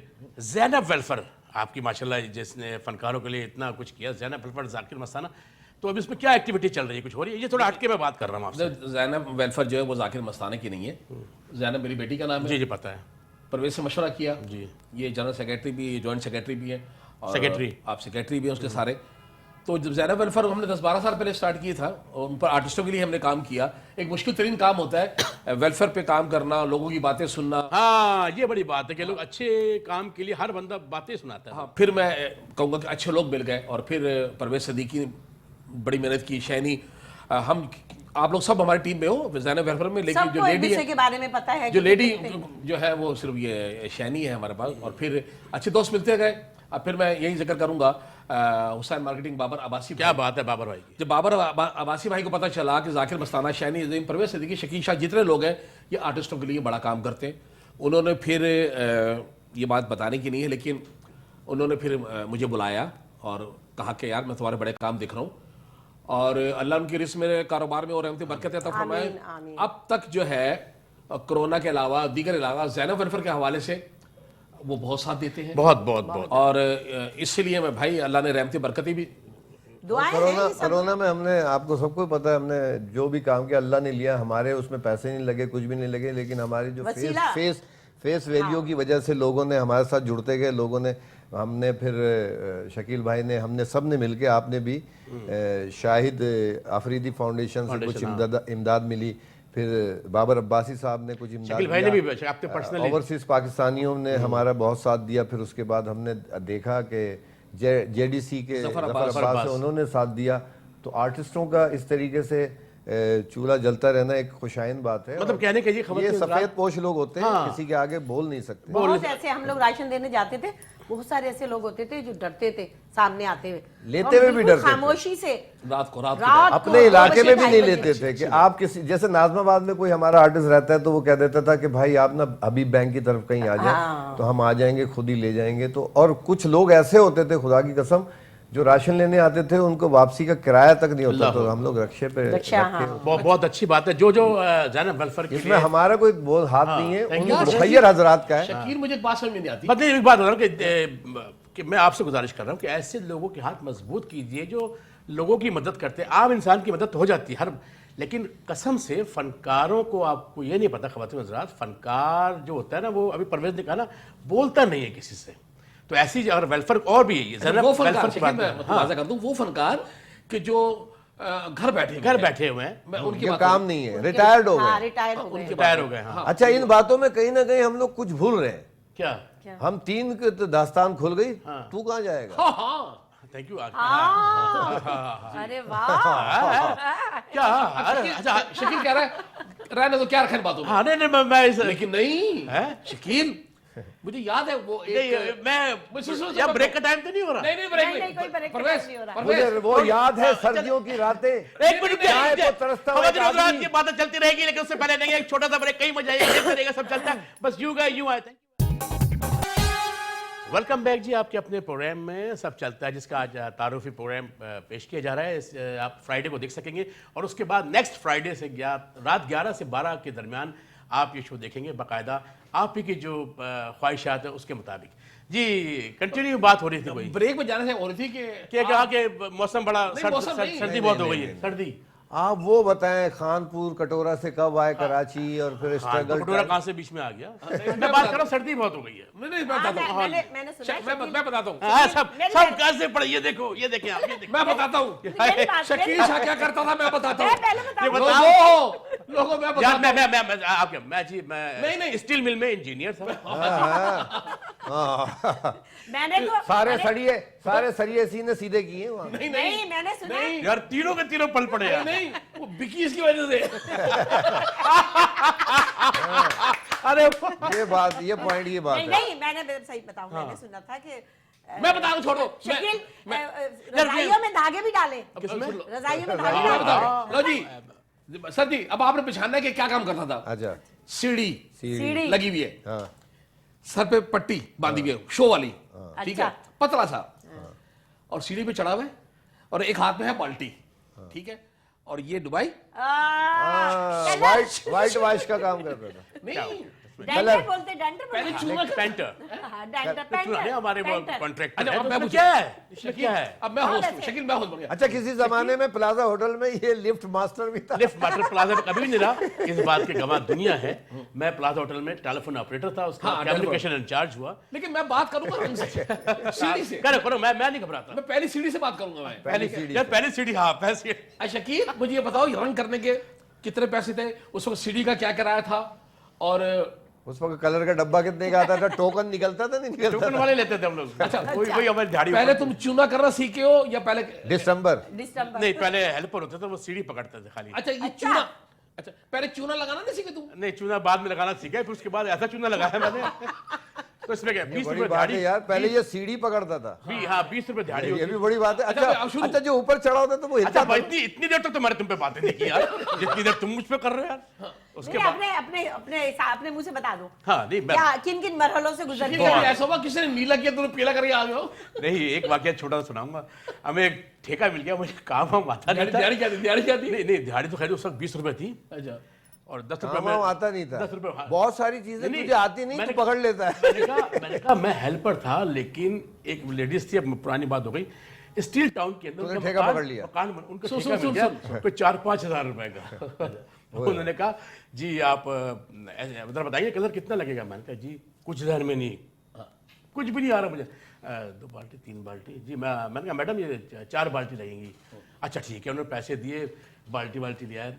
ज़ैनब वेलफेयर आपकी माशाल्लाह जिसने फनकारों के लिए इतना कुछ किया, ज़ैनब वेलफेयर जाकिर मस्ताना, तो अब इसमें क्या एक्टिविटी चल रही है, कुछ हो रही है? ये थोड़ा हटके मैं बात कर रहा हूँ आपसे। ज़ैनब वेलफेयर जो है वो जाकिर मस्ताना की नहीं है। ज़ैनब मेरी बेटी का नाम है। जी जी पता है। परवेज से मशवरा किया जी। ये जनरल सेक्रेटरी भी, ये जॉइंट सेक्रेटरी भी है और सेक्रेटरी। आप सेक्रेटरी भी हैं उसके सारे। तो जब ज़ैनब वेलफेयर हमने 10-12 साल पहले स्टार्ट किया था और उन पर आर्टिस्टों के लिए हमने काम किया। एक मुश्किल तरीन काम होता है वेलफेयर पे काम करना, लोगों की बातें सुनना। हाँ ये बड़ी बात है कि लोग अच्छे काम के लिए हर बंदा बातें सुनाता है। हाँ, फिर मैं कहूँगा कि अच्छे लोग मिल गए और फिर परवेज सदीकी ने बड़ी मेहनत की, शैनी, हम आप लोग सब हमारी टीम में हो ज़ैनब वेलफेयर में। लेकिन जो लेडी है के बारे में पता है, जो लेडी जो है वो सिर्फ ये शैनी है हमारे पास। और फिर अच्छे दोस्त मिलते गए। अब फिर मैं यही जिक्र करूंगा हुसैन मार्केटिंग बाबर अब्बासी। क्या बात है बाबर भाई की। जब बाबर अब्बासी भाई को पता चला कि जाकिर मस्ताना, शैनी अज़ीम, परवेज सिद्दीकी, शकील शाह जितने लोग हैं ये आर्टिस्टों के लिए बड़ा काम करते हैं, उन्होंने फिर ये बात बताने की नहीं है लेकिन उन्होंने फिर मुझे बुलाया और कहा कि यार मैं तुम्हारे बड़े काम दिख रहा हूँ और अल्लाह उनकी रिस्क मेरे कारोबार में और रहमतें बरकतें अता फरमाए। अब तक जो है कोरोना के अलावा दीगर अलावा ज़ैनब वेलफेयर के हवाले से वो बहुत साथ देते हैं। बहुत और इसलिए मैं भाई अल्लाह ने रहमतें बरकतें भी। कोरोना में हमने, आपको सबको पता है, हमने जो भी काम किया अल्लाह ने लिया। हमारे उसमें पैसे नहीं लगे, कुछ भी नहीं लगे, लेकिन हमारी जो फेस वैल्यू की वजह से लोगों ने हमारे साथ जुड़ते गए। लोगों ने, हमने फिर शकील भाई ने, हमने सब ने मिलके, आपने भी शाहिद अफरीदी फाउंडेशन से कुछ इमदाद मिली, फिर बाबर अब्बासी साहब ने कुछ शकील भाई ने भी आपके पर्सनली, ओवरसीज पाकिस्तानियों ने हमारा बहुत साथ दिया। फिर उसके बाद हमने देखा कि जेडीसी के जफर अब्बास है, उन्होंने साथ दिया। तो आर्टिस्टों का इस तरीके से चूल्हा जलता रहना एक खुशाइन बात है। मतलब कहने के ये सफेद पोश लोग होते हैं, किसी के आगे बोल नहीं सकते। बहुत ऐसे हम लोग राशन देने जाते थे, बहुत सारे ऐसे लोग होते थे जो डरते थे सामने आते हुए, लेते हुए भी डरते थे। खामोशी से रात को अपने इलाके में भी नहीं लेते थे कि आप किसी, जैसे नाजमाबाद में कोई हमारा आर्टिस्ट रहता है तो वो कह देता था कि भाई आप ना हबीब बैंक की तरफ कहीं आ जाए, तो हम आ जाएंगे, खुद ही ले जाएंगे। तो और कुछ लोग ऐसे होते थे खुदा की कसम जो राशन लेने आते थे उनको वापसी का किराया तक नहीं होता, तो हम लोग रक्षे पे बहुत अच्छी बात है। जो ज़ैनब वेलफेयर के इसमें हमारा कोई बहुत हाथ नहीं है, उन मुखय्यर हजरात का है। शकील मुझे एक बात समझ में नहीं आती। मतलब एक बात हो रहा हूँ कि मैं आपसे गुजारिश कर रहा हूँ कि ऐसे लोगों के हाथ मजबूत कीजिए जो लोगों की मदद करते हैं। आम इंसान की मदद तो हो जाती है हर, लेकिन कसम से फनकारों को, आपको ये नहीं पता ख़वातीन हज़रात, फनकार जो होता है ना वो, अभी परवेज ने कहा ना, बोलता नहीं है किसी से। तो ऐसी और वेलफेयर और भी है वो फनकार कर दूं, वो फनकार कि जो घर बैठे हुए हैं, उनकी काम नहीं है, रिटायर्ड हो गए, रिटायर हो गए। अच्छा, इन बातों में कहीं ना कहीं हम लोग कुछ भूल रहे हैं। क्या? हम 3 की तो दास्तान खुल गई, तू कहाँ जाएगा? Thank you. अरे वाह क्या? अच्छा शकील कह रहा है रहने तो क्या रखें बातों में। हाँ नहीं मैं लेकिन नहीं शकील, मुझे याद है वो मैं ब्रेक का टाइम तो नहीं हो रहा। नहीं ब्रेक मुझे वो याद है सर्दियों की रातें, एक मिनट तरसता की बातें चलती रहेगी, लेकिन उससे पहले नहीं, एक छोटा सा ब्रेक, कहीं मजा आएगा, सब चलता है बस यूं गए यूं आए थे। वेलकम बैक जी आपके अपने प्रोग्राम में सब चलता है, जिसका आज तारुफी प्रोग्राम पेश किया जा रहा है। आप फ्राइडे को देख सकेंगे और उसके बाद नेक्स्ट फ्राइडे से रात 11 से 12 के दरमियान आप ये शो देखेंगे बाकायदा आप ही की जो ख्वाहिशात है उसके मुताबिक। जी कंटिन्यू बात हो रही थी, कोई ब्रेक में जाने से हो रही थी कि कहा कि मौसम बड़ा सर्दी बहुत हो गई है। सर्दी आप वो बताएं, खानपुर कटोरा से कब आए कराची और फिर स्ट्रगल, कटोरा कहाँ से बीच में आ गया? मैं बात कर रहा हूँ, सर्दी बहुत हो गई है। नहीं मैं बताता हूँ सब कैसे पड़े, ये देखो, ये देखें आप, ये देखें, मैं बताता हूँ शकील शाह क्या करता था, मैं बताता हूँ। ये बताओ लोगों मैं यार बताता मैं आपके मैं जी मैं नहीं। स्टील मिल में इंजीनियर था। मैंने तो सारे सरिये सीने सीधे किए वहाँ। नहीं मैंने सुना नहीं यार तीनों के तीनों पल पड़े यार। नहीं वो बिकी इसकी वजह से। अरे ये पॉइंट ये बात नहीं है। नहीं मैंने सही बताऊं मैंने सुना था कि मैं बता दूं, छोड़ दो। शकील मैं- रजाइयों में धागे भी डाले, किसमें? रजाइयों में धागे मैं डाले। बता लो जी सर जी, अब आपने पहचानना है कि क्या काम करता था। अच्छा, सीढ़ी सीढ़ी लगी हुई है, हाँ, सर पे पट्टी बांधी हुई है, शो वाली, ठीक है, अच्छा। पतला सा, और सीढ़ी पे चढ़ा हुआ है, और एक हाथ में है बाल्टी, ठीक है, और ये दुबई वाइट वॉश का काम करता था। नहीं, डेंटर बोलते डेंटर पहले बोलते चूना पेंटर हाँ, डेंटर नहीं हमारे वो पेंटर। कॉन्ट्रैक्ट अच्छा, अब मैं पूछूं। क्या है इसमें क्या है? अब मैं होस्ट हूँ, ऐसे। शकील मैं होस्ट बन गया। अच्छा, किसी जमाने में प्लाजा होटल में ये लिफ्ट मास्टर भी था। लिफ्ट वाटर प्लाजा कभी भी नहीं रहा, इस बात की गवाह दुनिया है। मैं प्लाजा होटल में टेलीफोन ऑपरेटर था, उसका हाँ, कम्युनिकेशन इंचार्ज हुआ। लेकिन मैं बात करूंगा रंग से, सीढ़ी से। करो मैं नहीं घबराता। मैं पहली सीढ़ी से बात करूंगा मैं। पहली सीढ़ी यार पहली सीढ़ी, हाँ पहली सीढ़ी। अच्छा शकील, मुझे ये बताओ, ये रंग करने के कितने पैसे थे उस वक्त, सीढ़ी का क्या किराया था, और उस वक्त कलर का डब्बा कितने का आता था? टोकन निकलता था नहीं निकलता टोकन वाले लेते थे हम लोग। अच्छा, वही हमारी झाड़ी पहले ऊपर तुम चूना करना सीखे हो या पहले? दिसंबर। दिसंबर नहीं, पहले हेल्पर होते थे, वो सीढ़ी पकड़ते थे खाली। अच्छा, ये अच्छा। चूना, अच्छा पहले चूना लगाना नहीं सीखे तुम? नहीं, चूना बाद में लगाना सीखा है, फिर उसके बाद ऐसा चूना लगाया मैंने। तो इसमें क्या, 20 बड़ी रुपए बात है झाड़ी यार, पहले ये सीढ़ी पकड़ता था। हाँ 20 रुपए झाड़ी ये होती भी बड़ी बात है। अच्छा, अब अच्छा शुरू। अच्छा, जो ऊपर चढ़ा होता था वो अच्छा हिलता भाई, था। इतनी देर तक तो मैंने तुम पे बातें नहीं की यार, जितनी देर तुम मुझ पे कर रहे हो यार। उसके नहीं, बाद अपने अपने अपने अपने मुंह से बता दो हाँ नहीं मैं क्या किन किन मरहलों से गुजर शकील, गए कभी ऐसा हुआ किसी ने नीला किया तुमने पीला करके आ गए हो? नहीं, एक वाकया छोटा सा सुनाऊंगा। हमें एक ठेका मिल गया, मुझे काम हम आता नहीं था। दिहाड़ी क्या थी? दिहाड़ी क्या थी? नहीं दिहाड़ी तो खैर उस वक्त 20 रुपए थी, अच्छा, और 10 हाँ, रुपए वहाँ में आता नहीं था। 10 रुपए, हाँ। बहुत सारी चीजें नहीं, तुझे आती नहीं, मैंने तू पकड़ लेता है। मैंने कहा मैं हेल्पर था, लेकिन एक लेडीज थी, अब पुरानी बात हो गई, स्टील टाउन के अंदर तूने उनका ठेका मकान- पकड़ लिया। मकान उनका सुन, ठेका सुन, मिल गया, सुन, कोई 4-5 हजार रुपए का। उन्होंने कहा जी आप उधर बताइए कलर कितना लगेगा। मैंने कहा जी कुछ ध्यान में नहीं, कुछ भी नहीं आ रहा मुझे। 2 बाल्टी 3 बाल्टी जी, मैंने कहा मैडम ये 4 बाल्टी लगेंगी। अच्छा ठीक है, उन्होंने पैसे दिए, बाल्टी लिया,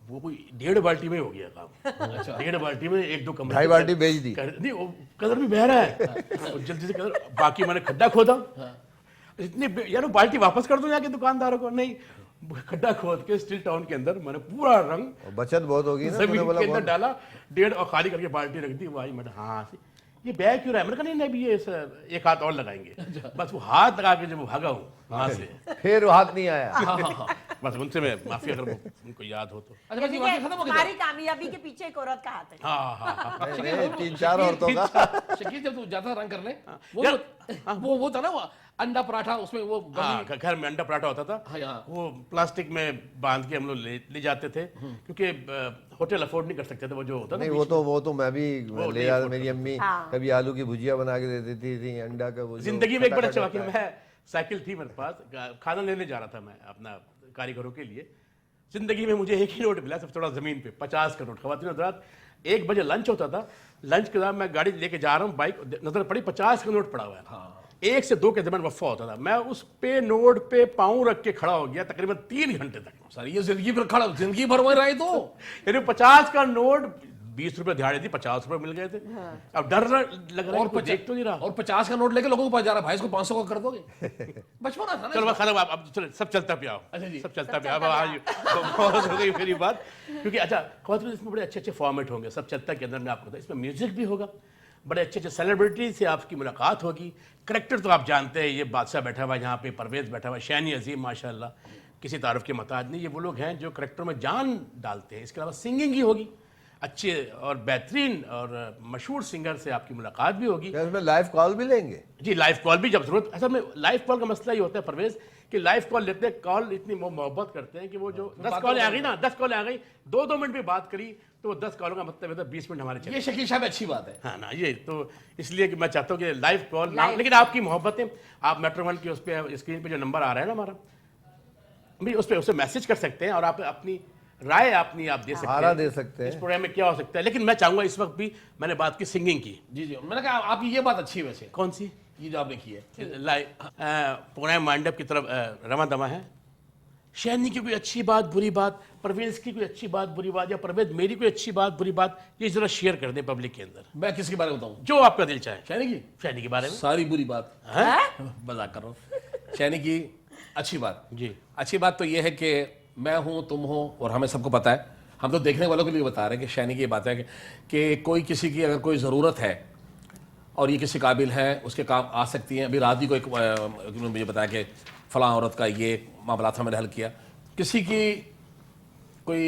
वो कोई 1.5 बाल्टी में हो गया काम। अच्छा, 1.5 बाल्टी में 1-2 कमरे 2.5 बाल्टी बेच दी। नहीं, वो कलर भी बह रहा है, और जल्दी से कलर, बाकी मैंने खड्डा खोदा, यार वो बाल्टी वापस कर दो जाके दुकानदारों को। नहीं, खड्डा खोद के स्टील टाउन के अंदर मैंने पूरा रंग और बचत बहुत होगी ना, तूने जमीन बोला के अंदर बहुत। डाला, 1.5 और खाली करके बाल्टी रख दी। भाई मैंने हाँ ये बैग क्यों रहा है? मैंने कहा नहीं अभी ये एक हाथ और लगाएंगे। बस वो हाथ लगा के जब वो भागा हूँ वहां से, फिर हाथ नहीं आया। बस उनसे मैं माफी, अगर उनको याद हो तो। अच्छा बस ये बात खत्म हो गई। तुम्हारी कामयाबी के पीछे एक औरत का हाथ है। हाँ नहीं, 3-4 औरतों का। शकील, जब तू जाता रंग करने, यार, वो था ना वो अंडा पराठा, उसमें वो हाँ, घर में अंडा पराठा होता था, हाँ, यहाँ। वो प्लास्टिक में बांध के हम लोग ले जाते थे, क्योंकि होटल अफोर्ड नहीं कर सकते थे, वो जो होता था नहीं, ना, वो तो मैं भी वो ले नहीं जाता। फोटो। मेरी अम्मी हाँ। कभी आलू की भुजिया बना के दे देती थी, अंडा का वो जो जिंदगी में एक बड़ा अच्छा खटा-खटा वाकया, होता है। मैं साइकिल थी मेरे पास, खाना लेने जा रहा था मैं अपना कारीगरों के लिए। जिंदगी में मुझे एक ही नोट मिला, सबसे बड़ा जमीन पे 50 का नोट। खवातीन हज़रात, 1 बजे लंच होता था, लंच के बाद मैं गाड़ी लेके जा रहा हूँ, बाइक नजर पड़ी 50 का नोट पड़ा हुआ है। 1 से 2 के दरमियान वफ़ा होता था, मैं उस पे नोट पे पाँव रख के खड़ा हो गया तकरीबन 3 घंटे तक। सर ये जिंदगी भर खड़ा, जिंदगी भर वही रहे तो। यानी 50 का नोट, 20 रुपए दिहाड़ी थी, 50 रुपए मिल गए थे। अब डर लग रहा है, कोई देख तो नहीं रहा। और 50 का नोट लेके लोगों के पास जा रहा, भाई इसको 500 का कर दोगे? बचपना था ना। चलो खाना, अब चलो सब चलता पे आओ। अच्छा जी। सब चलता पे आओ। आज तो बहुत हो गई मेरी बात, क्योंकि अच्छा खवातीन, इसमें बड़े अच्छे फॉर्मेट होंगे। सब चलता के अंदर मैं आपको बताऊं, इसमें म्यूजिक भी होगा, बड़े अच्छे सेलिब्रिटी से आपकी मुलाकात होगी। करेक्टर तो आप जानते हैं, ये बादशाह बैठा हुआ है यहाँ पे, परवेज बैठा हुआ है, शैनी अजीम माशाल्लाह, किसी तारुफ के मोहताज नहीं। ये वो लोग हैं जो करेक्टर में जान डालते हैं। इसके अलावा सिंगिंग ही होगी, अच्छे और बेहतरीन और मशहूर सिंगर से आपकी मुलाकात भी होगी। क्या इसमें लाइव कॉल भी लेंगे? जी लाइव कॉल भी जब जरूरत। असल में लाइव कॉल का मसला ये होता है परवेज कि लाइव कॉल लेते हैं, कॉल इतनी मोहब्बत करते हैं कि वो जो 10 कॉलें आ गई ना, 10 कॉलें आ गई, 2-2 मिनट भी बात करी तो वो 10 कॉलों का मतलब होता है 20 मिनट हमारे चले। ये शकील साहब अच्छी बात है। हाँ ना, ये तो इसलिए कि मैं चाहता हूँ कि लाइव कॉल ना, लेकिन आपकी मोहब्बतें, आप मेट्रो वन की उस पर स्क्रीन पे जो नंबर आ रहा है ना हमारा, भाई उस पर उसे मैसेज कर सकते हैं और आप अपनी राय आप दे सकते सहारा हैं, दे सकते इस हैं। प्रोग्राम में क्या हो सकता है। लेकिन मैं चाहूंगा, इस वक्त भी मैंने बात की सिंगिंग की। जी जी, मैंने कहा आपकी ये बात अच्छी है वैसे, कौन सी? ये जो आपने की है। लाइव प्रोग्राम माइंड अप की तरफ रवा दमा है, शैनी की कोई अच्छी बात बुरी बात, परवेज की कोई अच्छी बात बुरी बात, या परवेज मेरी कोई अच्छी बात बुरी बात, ये जरा शेयर कर दें पब्लिक के अंदर, मैं किसके बारे में बताऊं? जो आपका दिल चाहे। शैनी की शैनी के बारे में सारी बुरी बात, मजाक कर रहा हूँ। शैनी की अच्छी बात जी, अच्छी बात तो ये है कि मैं हूं, तुम हो, और हमें सबको पता है, हम तो देखने वालों के लिए बता रहे हैं कि शैनी की ये बात है कि कोई किसी की अगर कोई ज़रूरत है और ये किसी काबिल है, उसके काम आ सकती हैं। अभी रात भी कोई मुझे बताया कि फलां औरत का ये मामला था, मैंने हल किया। किसी की कोई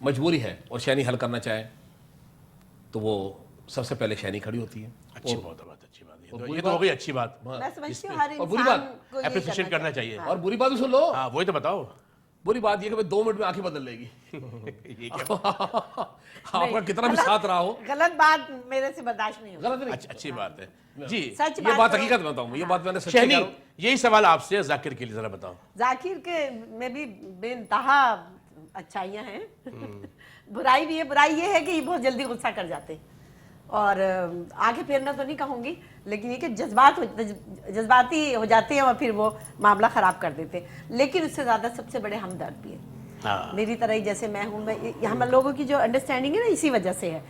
मजबूरी है और शैनी हल करना चाहे तो वो सबसे पहले शैनी खड़ी होती है। अच्छी बात है, अच्छी बात है। बुरी ये तो हो गई अच्छी बात, मैं समझती हूँ हर और बुरी इंसान बात, को ये एप्रिसिएट करना चाहिए। और बुरी बात भी सुन लो। हाँ वही तो बताओ। बुरी बात ये कि भाई 2 मिनट में आंखें बदल लेगी। ये क्या आपका कितना भी साथ रहा हो, गलत बात मेरे से बर्दाश्त नहीं होगी। गलत नहीं। अच्छी बात है जी। सच ये बात तो- हकीकत में बताऊं, ये बात मैंने सच्ची शैनी कह रहा हूं। यही सवाल आपसे है, जाकिर के लिए जरा बताओ। जाकिर के में भी बेइंतहा अच्छाइयाँ हैं, बुराई भी है। बुराई ये है कि ये बहुत जल्दी गुस्सा कर जाते हैं, और आगे फेरना तो नहीं कहूँगी, लेकिन ये कि जज्बाती हो जाते हैं और फिर वो मामला ख़राब कर देते हैं। लेकिन उससे ज़्यादा सबसे बड़े हमदर्द भी है। हाँ। मेरी तरह ही जैसे मैं हूँ, हम लोगों की जो अंडरस्टैंडिंग है ना, इसी वजह से है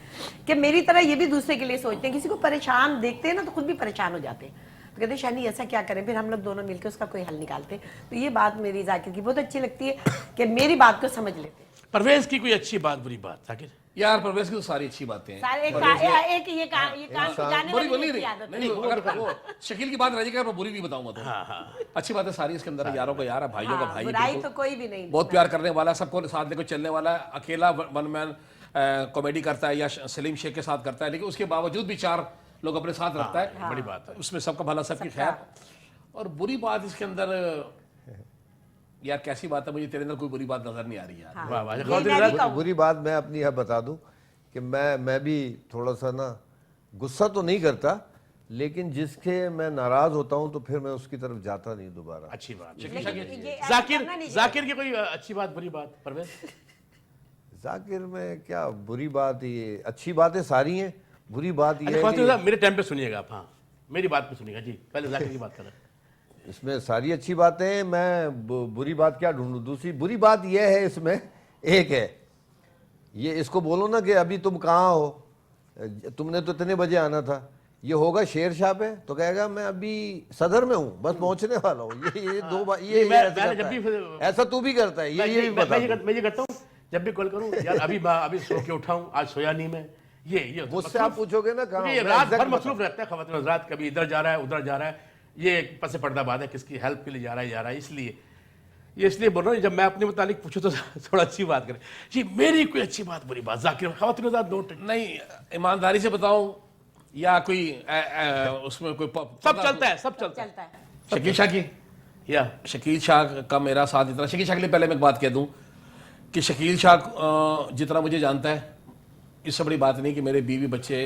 कि मेरी तरह ये भी दूसरे के लिए सोचते हैं। किसी को परेशान देखते हैं ना तो खुद भी परेशान हो जाते हैं, तो कहते हैं शैनी ऐसा क्या करें, फिर हम लोग दोनों मिलकर उसका कोई हल निकालते हैं। तो ये बात मेरी जाकिर की बहुत अच्छी लगती है कि मेरी बात को समझ लेते हैं। परवेज की कोई अच्छी बात बुरी बात जाकिर? यार परवेज की तो सारी अच्छी बातें हैं। सारे एक ये कान जाने बुरी वाली नहीं, एक आदत है। नहीं, अगर वो शकील की बात रह जाएगी, मैं बुरी भी बताऊंगा तो। हाँ हाँ, अच्छी बातें सारी इसके अंदर है। यारों का यार है, भाइयों का भाई, बुराई बिल्कुल। तो कोई भी नहीं। बहुत प्यार करने वाला है, सबको साथ लेकर चलने वाला है। अकेला वन मैन कॉमेडी करता है या सलीम शेख के साथ करता है, लेकिन उसके बावजूद भी 4 लोग अपने साथ रखता है। बड़ी बात है। उसमें सबका भला, सबकी खैर। और बुरी बात इसके अंदर, यार कैसी बात है, मुझे तेरे अंदर कोई बुरी बात नजर नहीं आ रही यार। वाह वाह। ये खातिन मैं जरा- भी कहूँ। बुरी बात मैं अपनी यह बता दूं कि मैं भी थोड़ा सा ना गुस्सा तो नहीं करता, लेकिन जिसके मैं नाराज होता हूं तो फिर मैं उसकी तरफ जाता नहीं दोबारा। अच्छी बात। लेकिन ये ऐसा जाकिर करना नहीं जाकिर की कोई अच्छी बात बुरी बात परवेज? जाकिर में क्या बुरी बात, ये अच्छी बातें सारी हैं। बुरी बात ये है खातिन कि साहब मेरे टाइम पे सुनिएगा आप। हाँ मेरी बात पे सुनिएगा जी, पहले जाकिर की बात करें। इसमें सारी अच्छी बातें हैं। मैं बुरी बात क्या ढूंढूं? दूसरी बुरी बात यह है, इसमें एक है, ये इसको बोलो ना कि अभी तुम कहाँ हो, तुमने तो इतने बजे आना था। ये होगा शेर शाह पे तो कहेगा मैं अभी सदर में हूँ, बस पहुंचने वाला हूँ। ये 2 बार ये मैं ऐसे जब करता भी है। ऐसा तू भी करता है, ये भी बता दूं। मैं ये करता हूँ जब भी कॉल करूँ, यार अभी सो के उठा हूँ, आज सोया नहीं मैं। ये मुझसे आप पूछोगे ना कहाँ, क्योंकि ये मैं रात exact भर मसरूफ रहता है खवातीन हज़रात, कभी इधर जा रहा है उधर जा रहा है। ये एक पसे पर्दा बात है, किसकी हेल्प के लिए जा रहा है, इसलिए ये इसलिए बोल रहा हूँ। जब मैं अपने मुतालिक पूछूँ तो थोड़ा अच्छी बात करें जी। मेरी कोई अच्छी बात बुरी बात जाकिर खवातीन हज़रात नोट नहीं, ईमानदारी से बताऊं या कोई उसमें कोई सब चलता है, सब चलता है। चलता है। शकील शाह की, या शकील शाह का मेरा साथ इतना। शकील शाह के लिए पहले मैं एक बात कह दूं कि शकील शाह जितना मुझे जानता है, इससे बड़ी बात नहीं कि मेरे बीवी बच्चे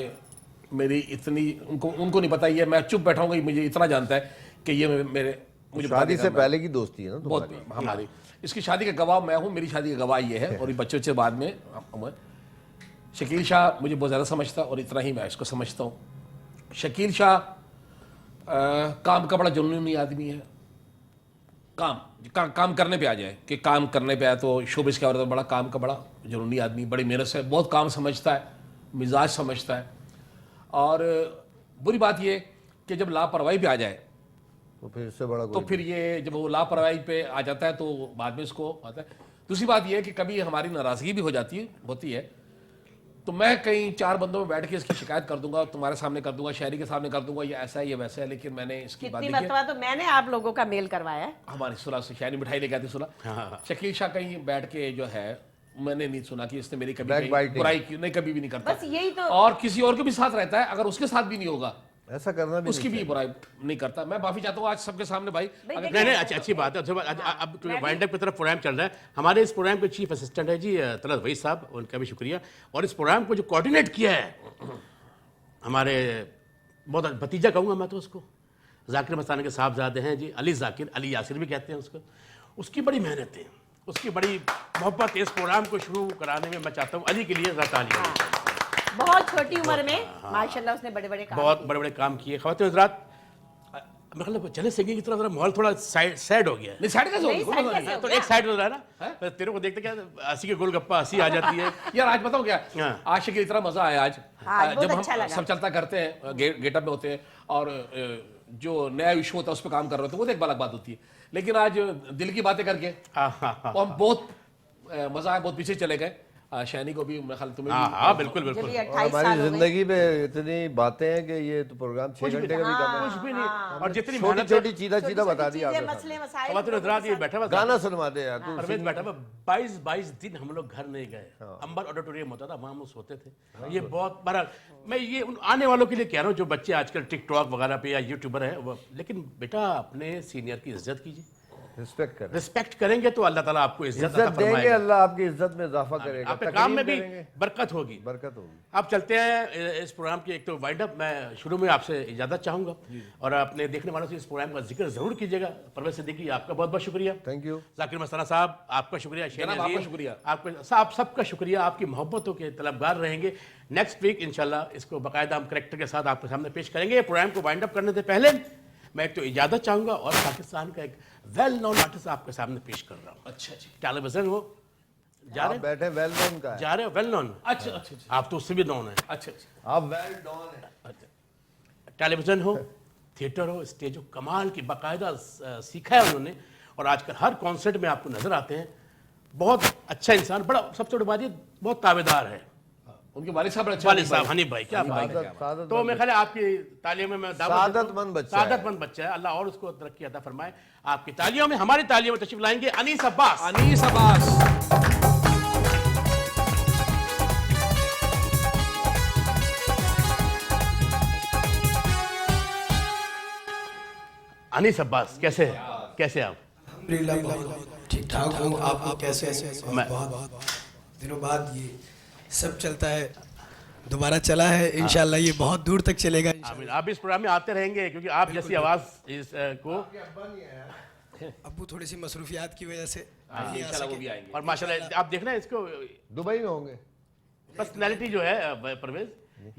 मेरी इतनी उनको नहीं पता। ये मैं चुप बैठा हूँ, मुझे इतना जानता है कि ये मेरे मुझे शादी से पहले की दोस्ती है ना बहुत तुम्हारी। हमारी। इसकी शादी का गवाह मैं हूँ, मेरी शादी का गवाह ये है, और ये बच्चे बाद में। शकील शाह मुझे बहुत ज़्यादा समझता और इतना ही मैं इसको समझता हूँ। शकील शाह काम का बड़ा जुनूनी आदमी है। काम करने पे आ जाए कि काम करने पे आए तो शोबिस क्या होता है, बड़ा काम का बड़ा जुनूनी आदमी, बड़ी मेहनत से बहुत काम समझता है, मिजाज समझता है। और बुरी बात ये कि जब लापरवाही पे आ जाए तो फिर इससे बड़ा तो कोई फिर ये जब वो लापरवाही पे आ जाता है तो बाद में इसको आता है। दूसरी बात ये है कि कभी हमारी नाराजगी भी होती है तो मैं कहीं 4 बंदों में बैठ के इसकी शिकायत कर दूंगा, तुम्हारे सामने कर दूंगा, शहरी के सामने कर दूंगा, ये ऐसा है ये वैसा है। लेकिन मैंने इसकी बात कितनी देखी मरतबा तो मैंने आप लोगों का मेल करवाया है। हमारी सुलह से शहरी मिठाई लेके आती सुलह। शकील शाह कहीं बैठ के जो है, मैंने नहीं सुना कि इसने मेरी कभी Backbiting। बुराई की, नहीं कभी भी नहीं करता। बस यही तो। और किसी और के भी साथ रहता है, अगर उसके साथ भी नहीं होगा ऐसा करना भी उसकी नहीं भी बुराई नहीं करता। मैं माफी चाहता हूँ आज सबके सामने भाई। अगर नहीं अच्छी बात है। अब वाइंड अप की तरफ प्रोग्राम चल रहा है। हमारे इस प्रोग्राम के चीफ असिस्टेंट है जी तलत वही साहब, उनका भी शुक्रिया। और इस प्रोग्राम को जो कोऑर्डिनेट किया है हमारे बहुत भतीजा कहूँगा मैं तो उसको, जाकिर मस्तानी के साहबजादे हैं जी, अली जाकिर, अली यासिर भी कहते हैं उसको। उसकी बड़ी मेहनत है, उसकी बड़ी मोहब्बत इस प्रोग्राम को शुरू कराने में। मैं चाहता हूँ अली के लिए तालियां। बहुत छोटी उम्र में माशाल्लाह उसने बड़े बड़े काम बहुत बड़े बड़े काम किए। ख़वातीन हज़रात मतलब चले सिंगिंग की तरफ जरा माहौल थोड़ा सैड हो गया है। नहीं साइड कैसे नहीं, होगी? side कैसे? तो एक साइड हो रहा है ना, तो तेरे को देखते क्या हंसी के गोलगप्पा हंसी आ जाती है। यार आज बताओ क्या, हाँ। आज शकील इतना मजा आया आज आज बहुत जब अच्छा हम लगा। सब चलता करते हैं, गेटअप में होते हैं और जो नया इशू होता है उस पर काम कर रहे होते हैं, वो तो एक अलग बात होती है। लेकिन आज दिल की बातें करके हाँ हाँ हाँ तो हम बहुत मजा आया, बहुत पीछे चले गए। शैनी को भी मेरे ख्याल तुम्हें हाँ भी हाँ बिल्कुल जब बिल्कुल। ये और 28 हमारी साल हो गए। जिंदगी में इतनी बातें हैं कि ये तो प्रोग्राम 6 घंटे का भी कम है। कुछ भी नहीं, और जितनी छोटी मेहनत छोटी चीज़ा चीज़ा बता दी चीजें, आपने। मसले मसाइल खवातीन हज़रात ये बैठा हुआ गाना सुनवा दे यार तू। परवेज बैठा हुआ 22 दिन हम लोग घर नहीं गए। अंबर ऑडिटोरियम होता था, वहां हम सोते थे। ये बहुत बड़ा, मैं ये उन आने वालों के लिए कह रहा हूँ जो बच्चे आजकल टिकटॉक वगैरह पे या यूट्यूबर है वो, लेकिन बेटा अपने सीनियर की इज्जत कीजिए, रिस्पेक्ट कर, रिस्पेक्ट करेंगे तो अल्लाह ताला आपको इज्जत अता इज्जत देंगे, फरमाएगा। अल्लाह आपकी इज्जत में इजाफा करेगा, आपके काम में भी करेंगे, बरकत होगी। बरकत होगी। अब चलते हैं इस प्रोग्राम की एक तो वाइंड अप। मैं शुरू में आपसे इजाजत चाहूंगा और अपने देखने वालों से इस प्रोग्राम का जिक्र जरूर कीजिएगा। परवेज सिद्दीकी आपका बहुत बहुत शुक्रिया, थैंक यू। जाकिर मस्ताना साहब आपका शुक्रिया, शेन जनाब, आपका अजीम, शुक्रिया। आपका आप सबका शुक्रिया, आपकी मोहब्बतों के तलबगार रहेंगे। नेक्स्ट वीक इंशाल्लाह इसको बाकायदा हम करेक्टर के साथ आपके सामने पेश करेंगे। प्रोग्राम को वाइंड अप करने से पहले मैं एक तो इजाजत चाहूंगा और पाकिस्तान का एक वेल नोन आर्टिस्ट आपके सामने पेश कर रहा हूँ। अच्छा जी, टेलीविजन हो जा आप रहे बैठे वेल नोन का है, जा रहे हो वेल नोन, अच्छा अच्छा अच्छा आप तो उससे भी नोन है। अच्छा अच्छा। आप वेल डॉन है। टेलीविजन हो, थिएटर हो, स्टेज हो, कमाल की बाकायदा सीखा है उन्होंने और आजकल हर कॉन्सर्ट में आपको नजर आते हैं। बहुत अच्छा इंसान, बड़ा सबसे बड़ी बात ये बहुत ताबेदार है। उनके वालिद साहब बड़े अच्छे वालिद हैं, साहब हनीफ भाई, क्या बात है। सादत तो मैं ख्याल है आपकी तालियों में मैं दावत देता हूं। सादतमंद बच्चा है। सादतमंद बच्चा है, अल्लाह और उसको तरक्की अता फरमाए। आपकी तालियों में, हमारी तालियों में तशरीफ लाएंगे अनीस अब्बास। अनीस अब्बास। अनीस अब्बास कैसे हैं? कैसे हैं आप? अल्हम्दुलिल्लाह बहुत ठीक ठाक हूँ। आप लोग कैसे हैं? मैं- बहुत दिनों बाद ये सब चलता है, दोबारा चला है, इंशाल्लाह ये बहुत दूर तक चलेगा। आमीन। आप इस प्रोग्राम में आते रहेंगे क्योंकि आप जैसी आवाज इस को अब्बू थोड़ी सी मसरूफियात की वजह से नहीं आ इंशाल्लाह वो सके। भी आएंगे। और माशाल्लाह आप देखना इसको दुबई में होंगे। पर्सनैलिटी जो है परवेज,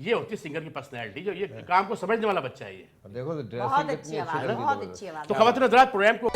ये होती है सिंगर की पर्सनैलिटी, जो ये काम को समझने वाला बच्चा है ये। और देखो बहुत ड्रेसिंग अच्छी कितनी आवाज, अच्छी लगी। बहुत अच्छी आवाज। तो खवातीन हज़रात प्रोग्राम को